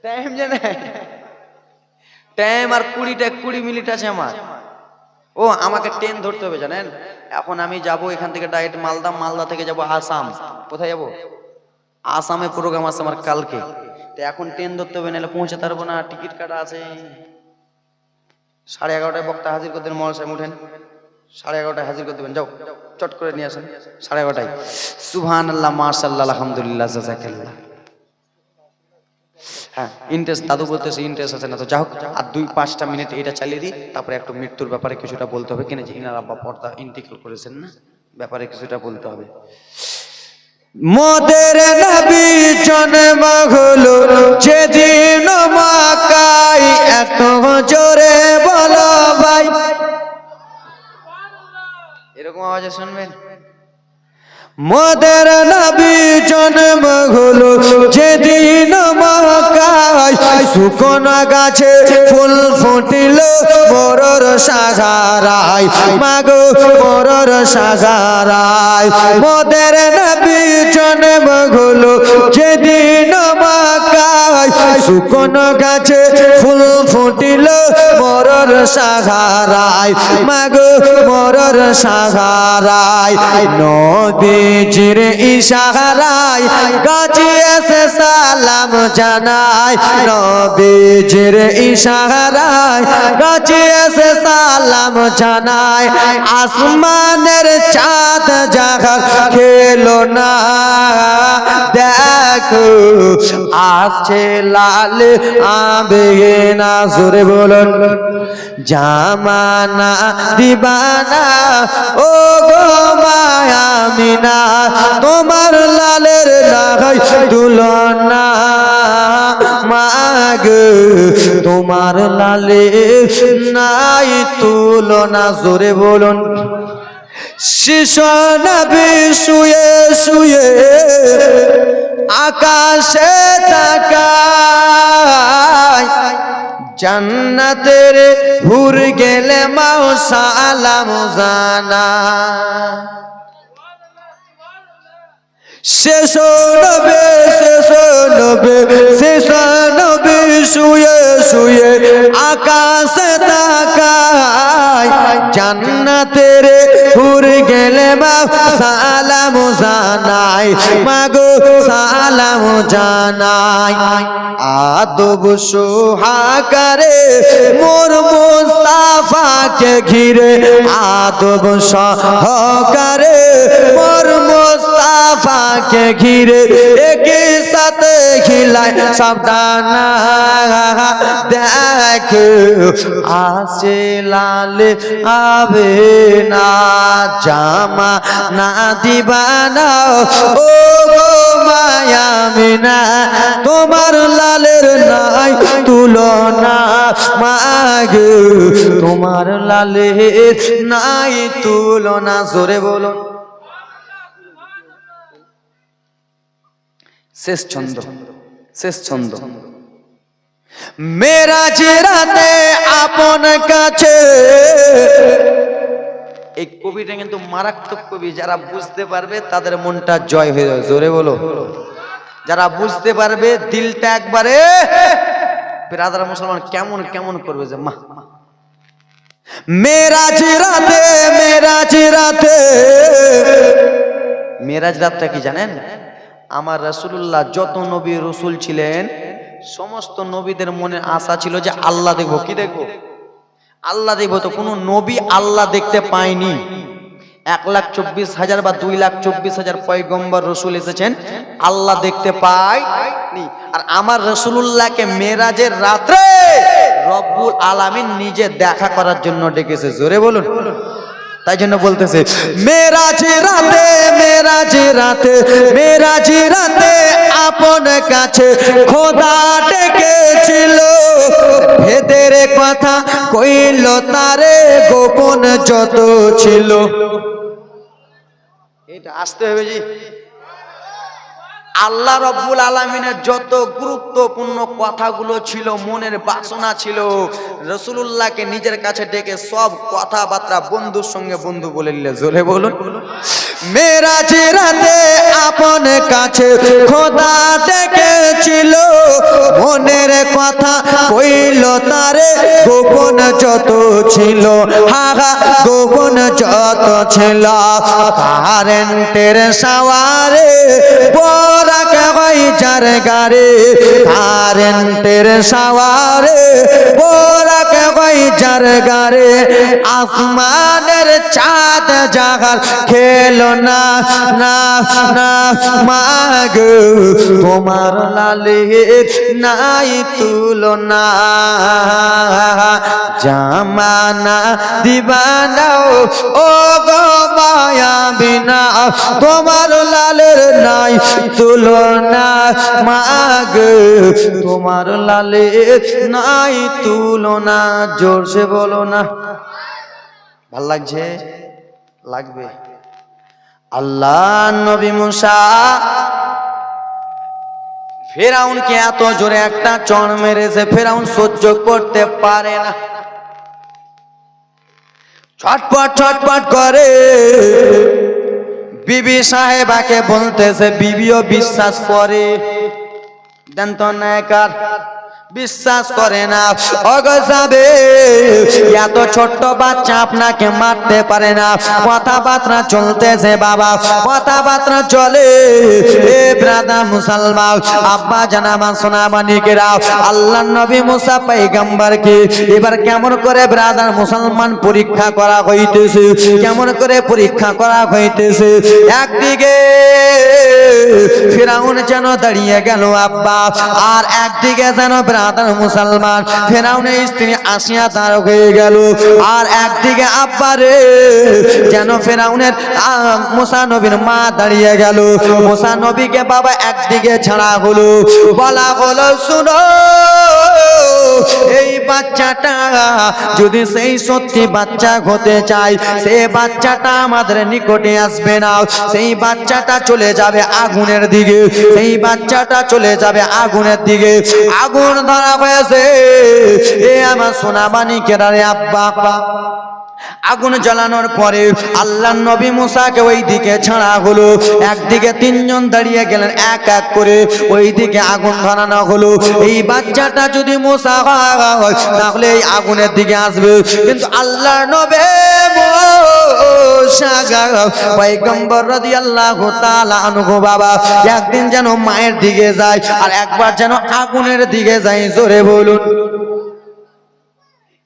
Speaker 1: টাইম জানাই, টাইম আর 20 মিনিট আছে আমার। ও আমাকে ট্রেন ধরতে হবে জানেন, এখন আমি যাব এখান থেকে ডাইরেক্ট মালদা, মালদা থেকে যাব আসাম। কোথায় যাব? আসামে প্রোগ্রাম আছে আমার কালকে, তো এখন ট্রেন ধরতে হবে, নাহলে পৌঁছাতে পারবো না, টিকিট কাটা আছে। 11:30টায় বক্তা হাজির করে দেন, মল সাহেব উঠেন, 11:30টায় হাজির করে দেবেন, যাও চট করে নিয়ে আসেন 11:30টায়। সুবহানাল্লাহ, মাশাআল্লাহ, আলহামদুলিল্লাহ, জাযাকাল্লাহ। হ্যাঁ, ইন্টারেস্ট দাদু বলতেছে ইন্টারেস্ট আছে না, তো যাও আর 2-5টা মিনিট এটা চালিয়ে দিই, তারপরে একটু মৃত্যুর ব্যাপারে কিছুটা বলতে হবে কিনা, যে ইনার আব্বা পর্দা ইন্তিকাল করেছেন না, ব্যাপারে কিছুটা বলতে হবে। মোদের নবী জন্ম হলো যেদিন মক্কায়, এত জোরে বলো ভাই, এরকম আওয়াজে শুনবেন। মোদের নবী জন্ম হলো যেদিন মক্কায়, শুকনো গাছে ফুল ফুটিল বড়র সাগারায়, মাগো বড়র সাগারায়। মোদের নবী জন্ম হলো যেদিন মক্কায়, শুকনো গাছে ফুল ফুটিল বড়র সাগারায়, মাগো বড়র সাগারায়। নবীজির ইশারায় গাছে এসে সালাম জানায়, নবীজির ইশারায় গাছে এসে সালাম জানায়। আসমানের চাঁদ জাগা খেলো না, দেখো আসছে লাল আবেগিনা, জোরে বলুন জামানা দিবানা, ও গো মায়া আমিনা, তোমার লালের নাই তুলনা, মাগো তোমার লালের নাই তুলনা, জোরে বলুন। শিশু নবী শুয়ে শুয়ে আকাশে তাকায়, জান্নাতের হুর গেলে মাও সালাম জানা। শেষ নবী, শেষ নবী, শেষ নবী শুয়ে শুয়ে আকাশে তাকায়, জান্নাতের হুর গেলে মা সালাম জানাই, মাগো সালাম জানাই। আদব সোহাকারে মোর মুস্তাফাকে ঘিরে, আদব সহকারে মোর মুস্তাফাকে ঘিরে, একই সাথে খিলায় সাবধানা, দেখ আসে লাল আবে না, জামা না দিবানা, ও গো মায়া মিনা, তোমার লালের নাই তুলনা, মাগো তোমার লালের নাই তুলনা, জোরে বলুন। শেষ ছন্দ, শেষ ছন্দ। মেরাজ রাতে আপন কাছে, এই কবিটা কিন্তু মারাত্মক কবি, যারা বুঝতে পারবে তাদের মনটা জয় হয়ে যাবে, জোরে বলো। যারা বুঝতে পারবে দিলটা একবারে, ব্রাদার মুসলমান কেমন কেমন করবে যে মা। মেরাজ রাতে, মেরাজ রাতে, মেরাজ রাতটা কি জানেন? আমার রাসূলুল্লাহ যত নবী রসুল ছিলেন, সমস্ত নবীদের মনে আশা ছিল যে আল্লাহ দেখবো। কি দেখবো? আল্লাহ দেখবো। তো কোনো নবী আল্লাহ দেখতে পায়নি। 1,24,000 বা 2,24,000 পয়গম্বর রসুল এসেছেন, আল্লাহ দেখতে পায়নি। আর আমার রাসূলুল্লাহকে মেরাজের রাতে রব্বুল আলামিন নিজে দেখা করার জন্য ডেকেছে, জোরে বলুন। তাই জন্য বলতেছে মেরাজ রাতে মেরাজ রাতে মেরাজ রাতে আপন কাছে খোদা ডেকেছিল, ভেদের কথা কইল তারে গোপন যত ছিল। এটা আসতে হবে জি। আল্লাহ রব্বুল আলামিনের যত গুরুত্বপূর্ণ কথাগুলো ছিল, মনের বাসনা ছিল, রাসূলুল্লাহকে নিজের কাছে ডেকে সব কথাবার্তা বন্ধুর সঙ্গে বন্ধু বলে নিলে। জোরে বলুন মেরাজ রাতে আপন কাছে খোদা ডেকেছিল, মনের কথা কইল তারে গোপন যত ছিল। হাহা গোপন যত ছিল, কারেন্টের সাওয়ারে বরাক হয় যার গারে, কারেন্টের সাওয়ারে বরাক হয় যার গারে, আসমানের চাঁদ জাগার খেলো না না না মাগ, তোমার লালের নাই তুলনা, জামানা দিবানাও ও গো মায়া বিনা, তোমার লালের নাই তুলনা মাগ, তোমার লালের নাই তুলনা। জোরসে বলো না। ভাল লাগছে? লাগবে। আল্লাহ নবী মুসা ফেরাউনকে এত জোরে একটা চড় মেরেছে, ফেরাউন সহ্য করতে পারে না, ছটপট ছটপট করে বিবি সাহেবাকে বলতেছে, বিবিও বিশ্বাস করে, দেন তো নায়কার বিশ্বাস করে না। অগজাবে এত ছোট্ট বাচ্চা আপনাকে মারতে পারে না। কথাবার্তা চলতেছে বাবা, কথাবার্তা চলে। এ ব্রাদার মুসলমান আব্বা জানামা সোনা মানিকেরা, আল্লাহ নবী মুসা পয়গম্বরকে এবার কেমন করে ব্রাদার মুসলমান পরীক্ষা করা হইতেছে, কেমন করে পরীক্ষা করা হইতেছে। একদিকে ফিরাউন যেন দাঁড়িয়ে গেল আব্বা, আর একদিকে যেন ব্রাদার মুসলমান ফিরাউনের স্ত্রী আসিয়া দাঁড় হয়ে গেল, আর একদিকে আব্বা রে যেন ফিরাউনের মুসা নবীর মা দাঁড়িয়ে গেল। মুসা নবীকে বাবা একদিকে ছাড়া হলো, বলা হলো শুনো এই বাচ্চাটা যদি সেই সত্যি বাচ্চা হতে চায়, সেই বাচ্চাটা আমাদের নিকটে আসবে না, সেই বাচ্চাটা চলে যাবে আগুনের দিকে, সেই বাচ্চাটা চলে যাবে আগুনের দিকে। আগুন ধরা হয়েছে এ আমার সোনা মানিকেরা রে আব্বা। আগুন জ্বালানোর পরে আল্লাহ নবী মুসাকে ওই দিকে ছাড়া হলো, একদিকে তিনজন দাঁড়িয়ে গেলেন এক এক করে, ওই দিকে আগুন ধরানো হলো। এই বাচ্চাটা যদি মুসা হয় তাহলে এই আগুনের দিকে আসবে, কিন্তু আল্লাহ নবী মুসা পয়গম্বর রাদিয়াল্লাহু তাআলা আনহু বাবা একদিন যেন মায়ের দিকে যায়, আর একবার যেন আগুনের দিকে যায়। জোরে বলুন।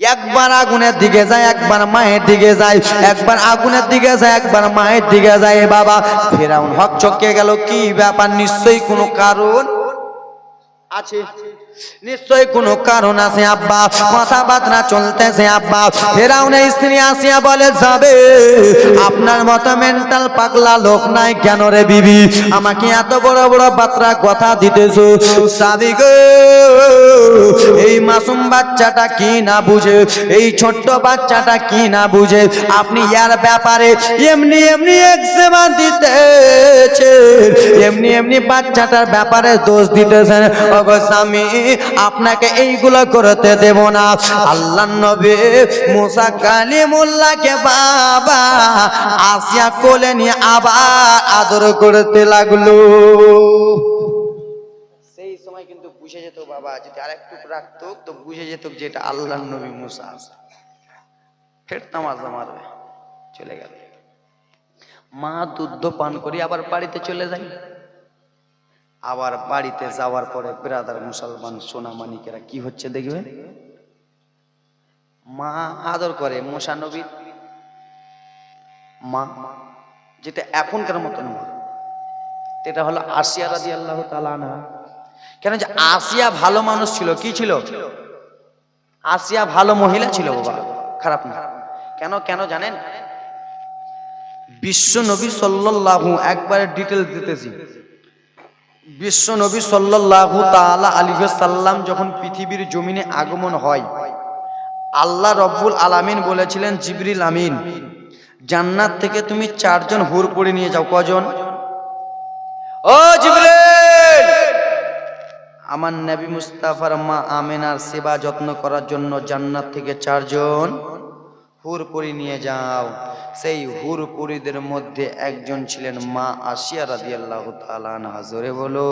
Speaker 1: একবার আগুনের দিকে যায়, একবার মায়ের দিকে যায়, একবার আগুনের দিকে যায়, একবার মায়ের দিকে যায়। বাবা ফিরাউন হক চকে গেল, কি ব্যাপার? নিশ্চয়ই কোনো কারণ আছে, নিশ্চয়ই কোনো কারণ আছে আব্বা। কথাবার্তা চলতেছে আব্বা। ফিরাউনের স্ত্রী আসিয়া বলে, যাবে আপনার মতো মেন্টাল পাগলা লোক নাই কেন রে বিবি, আমাকে এত বড় বড় বাতরা কথা দিতেছো? সাবি গো, এই মাসুম বাচ্চাটা কি না বুঝে, এই ছোট্ট বাচ্চাটা কি না বুঝে, আপনি ইয়ার ব্যাপারে এমনি এমনি এক্সেমান দিতেছেন, এমনি এমনি বাচ্চাটার ব্যাপারে দোষ দিতেছেন। ওগো স্বামী, আপনাকে এইগুলো করতে দেব না। আল্লাহ নবী মুসা কালিমুল্লাহকে বাবা আসিয়া কোলে নিয়ে আবার আদর করতে লাগলো। সেই সময় কিন্তু বুঝে যেত বাবা, যদি আরেকটু রাখতো তো বুঝে যেত যে এটা আল্লাহ নবী মুসা আছে, ফের তামাজা মারবে। চলে গেল। মা দুধ পান করি আবার বাড়িতে চলে যায়। আবার বাড়িতে যাওয়ার পরে ব্রাদার মুসলমান সোনা মানিকেরা কি হচ্ছে দেখবেন, মা আদর করে মুসা নবী মা, যেটা এখনকার মতন মা, এটা হলো আসিয়া রাদিয়াল্লাহু তাআলা আনহা। কেন যে আসিয়া ভালো মানুষ ছিল, কি ছিল? আসিয়া ভালো মহিলা ছিল বাবা, খারাপ না। কেন কেন জানেন? বিশ্ব নবী সাল্লাল্লাহু, একবারে ডিটেল দিতেছি, বিশ্ব নবী সাল্লাল্লাহু তাআলা আলাইহি ওয়াসাল্লাম যখন পৃথিবীর জমিনে আগমন হয়, আল্লাহ রব্বুল আলামিন বলেছিলেন জিবরিল আমিন, জান্নাত থেকে তুমি 4 জন হুর পড়ে নিয়ে যাও। কজন? ও জিবরিল, আমার নবী মুস্তাফার মা আমেনার সেবা যত্ন করার জন্য জান্নাত থেকে 4 জন হুর পরি নিয়ে যাও। সেই হুর পরিদের মধ্যে একজন ছিলেন মা আসিয়া রাদিয়াল্লাহু তাআলা আনহা। জোরে বলো,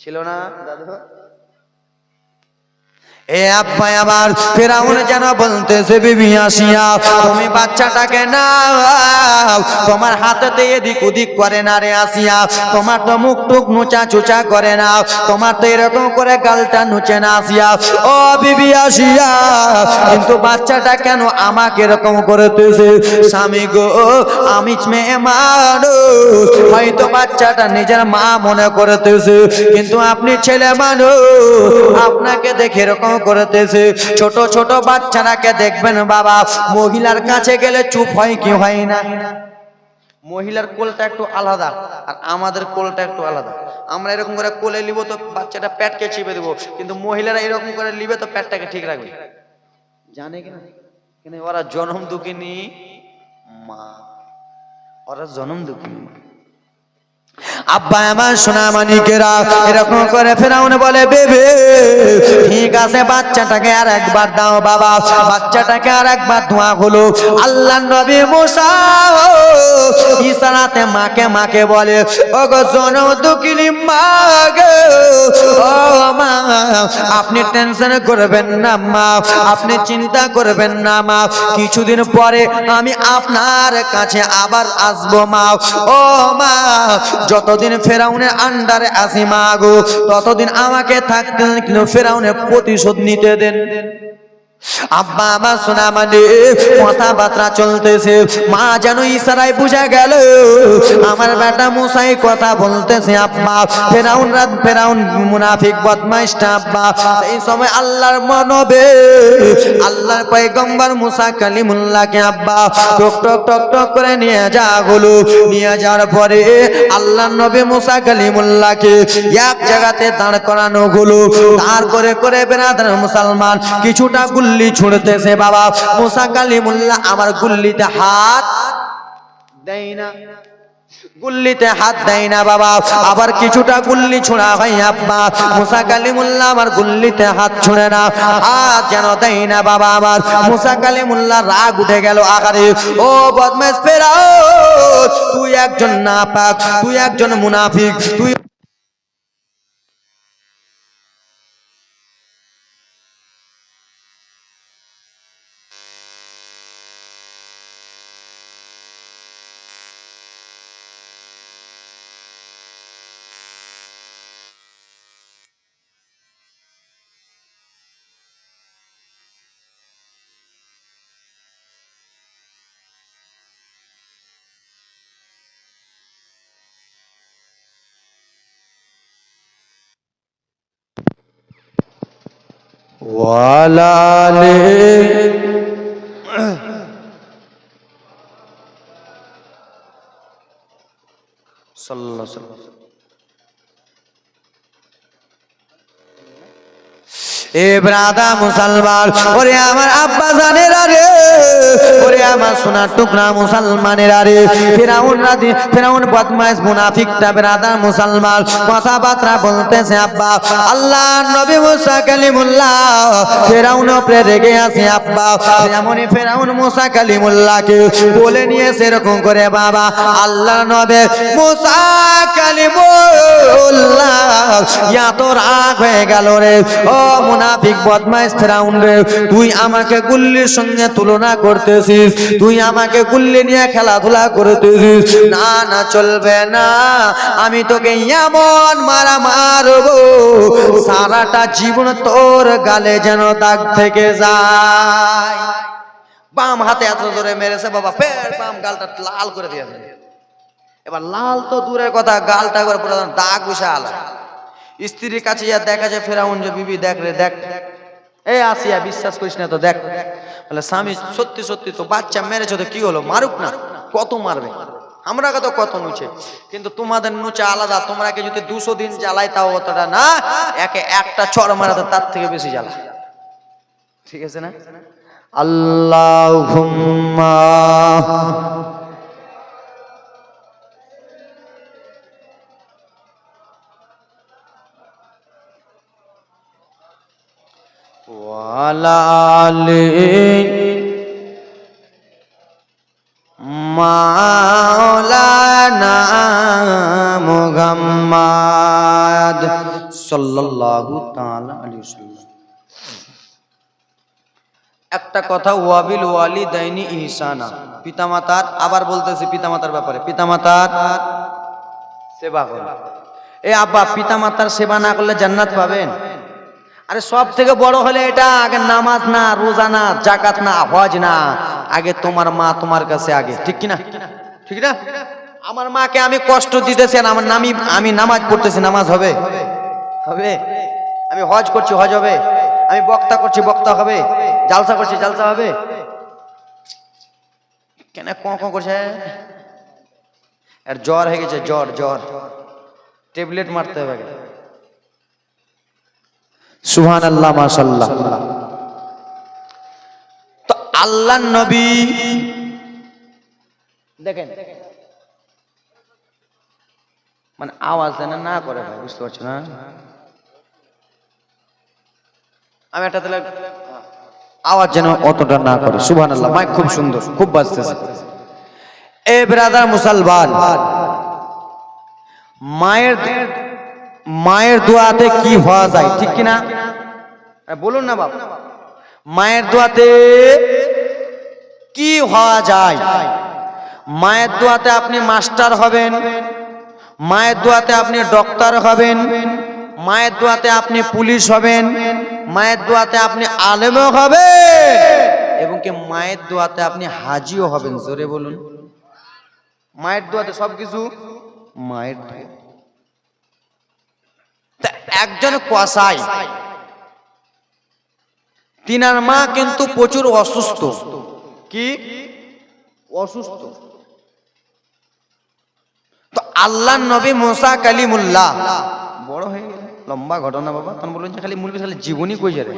Speaker 1: ছিল না দাদু? এ আব্বা আমার ফেরাউন যেন বলতেছে, বিবি আসিয়া তুমি বাচ্চাটাকে নাও, তোমার হাতেতে এদিক ওদিক করে না রে আসিয়া, তোমার তো মুখ টুক নুচা চুচা করে না, তোমার তো এরকম করে গালটা নুচে না আসিয়া। ও বিবি আসিয়া, কিন্তু বাচ্চাটা কেন আমাকে এরকম করতেছে? স্বামী গো, আমি মেয়ে মানুষ, হয়তো বাচ্চাটা নিজের মা মনে করতেছে, কিন্তু আপনি ছেলে মানুষ, আপনাকে দেখে এরকম করতেছে। ছোট ছোট বাচ্চারাকে দেখবেন বাবা, মহিলার কাছে গেলে চুপ হয় কি হয় না? মহিলার কোলটা একটু আলাদা আর আমাদের কোলটা একটু আলাদা। আমরা এরকম করে কোলে নিব তো বাচ্চাটা পেটকে চিপে দেবো, কিন্তু মহিলারা এরকম করে নিবে তো পেটটাকে ঠিক রাখবে। জানে কিনা? কিন্তু ওরা জন্ম দুঃখিনী মা, ওরা জন্ম দুঃখিনী মা। আব্বা আমার সোনা মানিকেরা এরকম করে ফেরাউন বলে, বেবে ঠিক আছে, বাচ্চাটাকে আর একবার দাও বাবা। বাচ্চাটাকে আর একবার ধোয়া হলো। আল্লাহ নবী মুসা ইশারাতে মাকে মাকে বলে, ওগো জনম দুঃখিনী মা গো, ও মা, আপনি টেনশন করবেন না মা, আপনি চিন্তা করবেন না মা, কিছুদিন পরে আমি আপনার কাছে আবার আসবো মা। ও মা, যতদিন ফেরাউনের আন্ডারে আসি মা গো, ততদিন আমাকে থাকতে দেন, কিন্তু ফেরাউনের প্রতিশোধ নিতে দেন। আব্বা আমার সোনা মানে কথাবার্তা চলতেছে, মা যেন ইশারায় বুঝা গেল আমার বেটা মুসাই কথা বলতেছে। আব্বা ফেরাউন মুনাফিক বদমাইশটা আব্বা। সেই সময় আল্লাহর মানবে আল্লাহর পয়গম্বর মুসা কালিমুল্লাহকে আব্বা টক টক টক টক করে নিয়ে যাওয়া হলো। নিয়ে যাওয়ার পরে আল্লাহর নবী মুসা কালিমুল্লাহকে এক জায়গাতে দাঁড় করানো হলো। দাঁড় করে করে বেরাদার মুসলমান কিছুটা গুল্লি ছুঁড়তেছে বাবা। মুসা কালিমুল্লাহ আমার গুল্লিতে হাত দেয় না, গুল্লিতে হাত দেয় না বাবা। আবার কিছুটা গুল্লি ছোড়া হয় আব্বা, মুসা কালিমুল্লাহ আমার গুল্লিতে হাত ছুঁড়ে না, হাত যেন দেয় না বাবা। আমার মুসা কালিমুল্লাহ রাগ উঠে গেল আকারে, ও বদমাশ ফেরাউন, তুই একজন নাপাক, তুই একজন মুনাফিক, তুই ওয়ালালে সাল্লাল্লাহু আলাইহি ওয়াসাল্লাম। এ ব্রাদা মুসলমান, ওরে আমার আব্বা জানেরা রে, ওরে আমার সোনার টুকরা মুসলমানেরা রে, ফেরাউন বদমাইশ মুনাফিকটা ব্রাদা মুসলমান কথাবার্তা বলতেছে আব্বা। আল্লাহ নবী মুসা কালিমুল্লাহ ফেরাউন উপরে রেগে আছে আব্বা। এমনই ফেরাউন মুসা কালিমুল্লাহকে বলে নিয়ে সেরকম করে বাবা আল্লাহ নবী মুসা কালিমুল্লাহ এত রাগ হয়ে গেল রে, ও মুনাফিক বদমাইশ ফেরাউন রে, তুই আমাকে গুল্লির সঙ্গে তুলনা করতেছিস, তুই আমাকে গুল্লি নিয়ে খেলাধুলা করতেছিস, না না চলবে না, আমি তোকে এমন মারা মারবো সারাটা জীবন তোর গালে যেন দাগ থেকে যায়। বাম হাতে এত জোরে মেরেছে বাবা, ফের বাম গালটা লাল করে দিয়েছে। এবার লাল তো দূরের কথা, গালটা করে পুরো দাগ বিশাল। স্ত্রীর কাছে যা দেখা যায় ফেরাউন যে, বিবি দেখ রে দেখ, এই আসিয়া বিশ্বাস করিস না তো দেখ। বলে স্বামী সত্যি সত্যি তো বাচ্চা মেরেছে তো কি হলো, মারুক না, কত মারবে, আমরা তো কত নুচে, কিন্তু তোমাদের নুচে আলাদা। তোমরাকে যদি 200 দিন জ্বালাই তাও অতটা না, একে একটা চড় মারাতে তার থেকে বেশি জ্বালা। ঠিক আছে না? আল্লাহুম্মা ওয়ালা আলি মাওলানা মুহাম্মদ সাল্লাল্লাহু তাআলা আলাইহি ওয়াসাল্লাম। একটা কথা, ওয়াবিল ওয়ালিদাইনি ইহসানা, পিতামাতার, আবার বলতেছি পিতামাতার ব্যাপারে, পিতামাতার সেবা করুন। এই আব্বা, পিতামাতার সেবা না করলে জান্নাত পাবেন? আরে সব থেকে বড় হলে এটা, আগে নামাজ না, রোজা না, যাকাত না, হজ না, আগে তোমার মা তোমার কাছে আগে। ঠিক কি না? ঠিক না? আমার মাকে আমি কষ্ট দিতেছি আর আমার আমি নামাজ পড়তেছি, নামাজ হবে? হবে। আমি হজ করছি, হজ হবে? আমি বক্তা করছি, বক্তা হবে? জালসা করছি, জালসা হবে? কেন ক করছে? আর জ্বর হয়ে গেছে, জ্বর জ্বর, ট্যাবলেট মারতে হবে। সুবহানাল্লাহ, মাশাআল্লাহ। তো আল্লাহর নবী দেখেন, মানে আওয়াজ যেন না করে ভাই, বুঝতে পারছো না? আমি একটা তাহলে আওয়াজ যেন অতটা না করে। সুবহানাল্লাহ, মাইক খুব সুন্দর, খুব বাজতেছে। এ ব্রাদার মুসলমান, মায়ের দোয়াতে কি হওয়া যায়, ঠিক কিনা? বলুন না বাবা, মায়ের দোয়াতে কি হওয়া যায়? মায়ের দোয়াতে আপনি মাস্টার হবেন, মায়ের দোয়াতে আপনি ডক্টর হবেন, মায়ের দোয়াতে আপনি পুলিশ হবেন, মায়ের দোয়াতে আপনি আলেমও হবেন, এবং কি মায়ের দোয়াতে আপনি হাজিও হবেন। জোরে বলুন। মায়ের দোয়াতে সবকিছু, মায়ের দোয়া। একজন কসাই, তিনার মা কিন্তু প্রচুর অসুস্থ। কি অসুস্থ? তো আল্লাহ নবী মুসা কালিমুল্লাহ, বড় হয়ে গেল, লম্বা ঘটনা বাবা, তখন বলুন যে খালি মুলবি খালি জীবনী কই যাবে।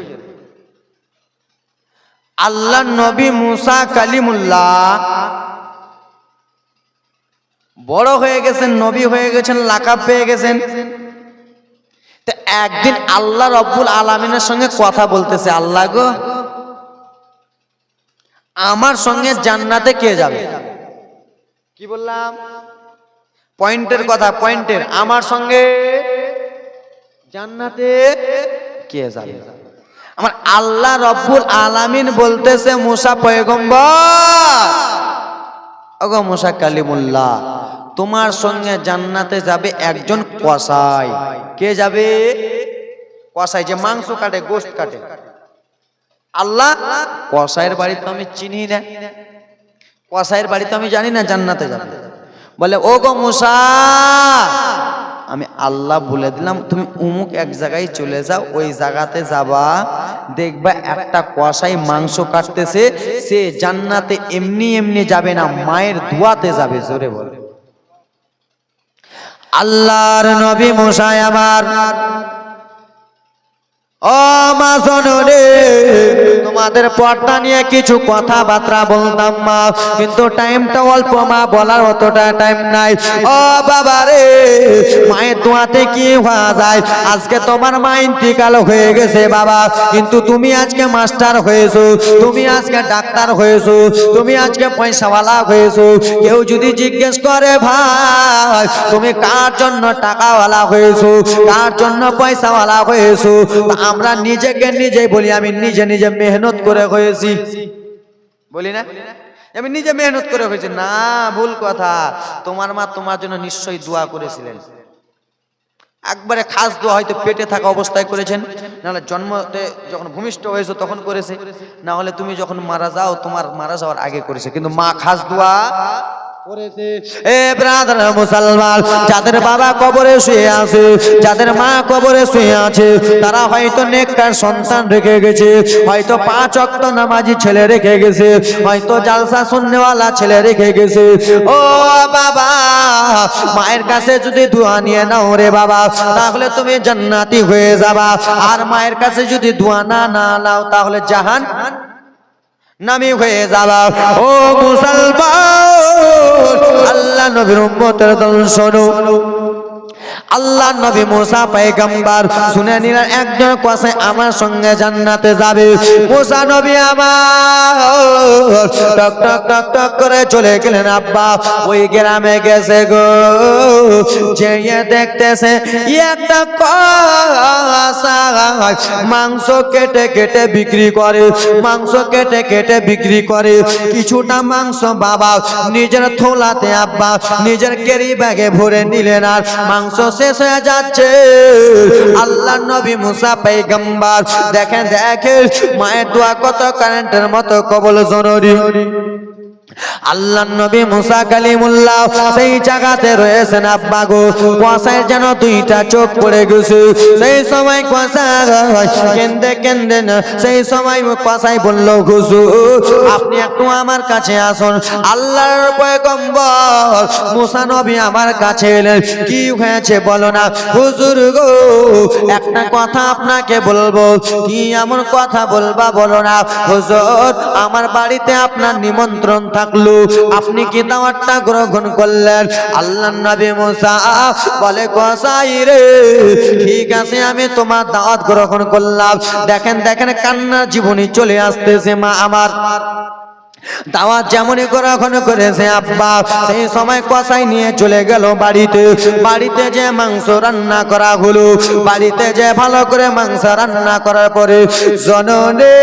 Speaker 1: আল্লাহ নবী মুসা কালিমুল্লাহ বড় হয়ে গেছেন, নবী হয়ে গেছেন, লাকাব পেয়ে গেছেন। তো একদিন আল্লাহ রব্বুল আলামিনের সঙ্গে কথা বলতেছে, আল্লাহ গো, আমার সঙ্গে জান্নাতে কে যাবে? কি বললাম? পয়েন্টের কথা, পয়েন্টের। আমার সঙ্গে জান্নাতে কে যাবে? আমার আল্লাহ রব্বুল আলামিন বলতেছে, মুসা পয়গম্বর, ওগো মুসা কালিমুল্লাহ, তোমার সঙ্গে জান্নাতে যাবে একজন কসাই। কে যাবে? কসাই, যে মাংস কাটে, গোশত কাটে। আল্লাহ, কসাইয়ের বাড়ি তো আমি চিনি না, কসাইয়ের বাড়ি তো আমি জানি না, জান্নাতে যাবে। বলে, ও গো মুসা, আমি আল্লাহ বলে দিলাম, তুমি উমুক এক জায়গায় চলে যাও, ওই জায়গাতে যাবা, দেখবা একটা কসাই মাংস কাটতেছে, সে জান্নাতে এমনি এমনি যাবে না, মায়ের দোয়াতে যাবে। জোরে বল। আল্লাহর নবী মুসা আমার, ও মা শোনো রে, তোমাদের পর্দা নিয়ে কিছু কথাবার্তা বলতাম মা, কিন্তু টাইমটা অল্প মা, বলার অতটা টাইম নাই। ও বাবা রে, মায়ের দোয়াতে কি হওয়া যায়? আজকে তোমার মা ইন্তিকাল হয়ে গেছে বাবা, কিন্তু তুমি আজকে মাস্টার হয়েছো, তুমি আজকে ডাক্তার হয়েছো, তুমি আজকে পয়সাওয়ালা হয়েছো। কেউ যদি জিজ্ঞেস করে, ভাই তুমি কার জন্য টাকাওয়ালা হয়েছো, কার জন্য পয়সাওয়ালা হয়েছো, আমরা নিজেকে নিজেই বলি, আমি নিজে নিজে মেহনত করে হয়েছি। বলি না, আমি নিজে মেহনত করে হয়েছি? না, ভুল কথা। তোমার মা তোমার জন্য নিশ্চয়ই দোয়া করেছিলেন, একবারে খাস দোয়া, হয়তো পেটে থাকা অবস্থায় করেছেন, নাহলে জন্মতে যখন ভূমিষ্ঠ হয়েছে তখন করেছে, না হলে তুমি যখন মারা যাও, তোমার মারা যাওয়ার আগে করেছে। কিন্তু মা খাস দোয়া এ ব্রাদার মুসলমান, যাদের বাবা কবরে শুয়ে আছে, যাদের মা কবরে শুয়ে আছে, তারা হয়তো নেককার সন্তান রেখে গেছে, হয়তো 5 ওয়াক্ত নামাজি ছেলে রেখে গেছে, হয়তো জালসা শুননেওয়ালা ছেলে রেখে গেছে। ও বাবা, মায়ের কাছে যদি দোয়া নিয়ে নাও রে বাবা, তাহলে তুমি জান্নাতি হয়ে যাবা। আর মায়ের কাছে যদি দোয়া না নাও, তাহলে জাহান নামি হয়ে যাবা। ও মুসলমান, আল্লাহ নবীর উম্মতের দল শোনো, আল্লাহ নবী মুসা পয়গম্বর শুনে নিলেন একজন কসাই আমার সঙ্গে জান্নাতে যাবে। মুসা নবী আমার টক টক টক টক করে চলে গেলেন। আব্বা ওই গ্রামে গেছে গো, যে দেখতেছে একটা কসাই মাংস কেটে কেটে বিক্রি করে, মাংস কেটে কেটে বিক্রি করে। কিছুটা মাংস বাবা নিজের থোলাতে, আব্বা নিজের ক্যারি ব্যাগে ভরে নিলেন। আর মাংস শেষ হয়ে যাচ্ছে। আল্লাহ নবী মুসা পয়গম্বর দেখেন দেখেন মায়ের দোয়া কত কারেন্টের মতো কবল জনরি। আল্লাহ নবী মুসা কালিমুল্লাহ সেই জায়গাতে রয়েছেন। আব্বা গো, কসাইয়ের যেন 2টা চোখ পড়ে গেছে। সেই সময় কসাই কেন্দে কেন্দে না, সেই সময় কসাই বলল, হুজুর আপনি একটু আমার কাছে আসুন। আল্লাহর পয়গম্বর মুসা নবী আমার কাছে এলেন। কি হয়েছে বলো না। হুজুর গো, একটা কথা আপনাকে বলবো। কি এমন কথা বলবা বলো না। হুজুর আমার বাড়িতে আপনার নিমন্ত্রণ থাকলো, আপনি কি দাওয়াতটা গ্রহণ করলেন? আল্লাহ নবী মুসা বলে, কসাই রে ঠিক আছে, আমি তোমার দাওয়াত গ্রহণ করলাম। দেখেন দেখেন কান্নার জীবনী চলে আসতেছে। মা আমার দাওয়াত যেমনই গ্রহণ করেছে আব্বা, সেই সময় কসাই নিয়ে চলে গেল বাড়িতে। বাড়িতে যে মাংস রান্না করা হলো, বাড়িতে যে ভালো করে মাংস রান্না করার পরে জননে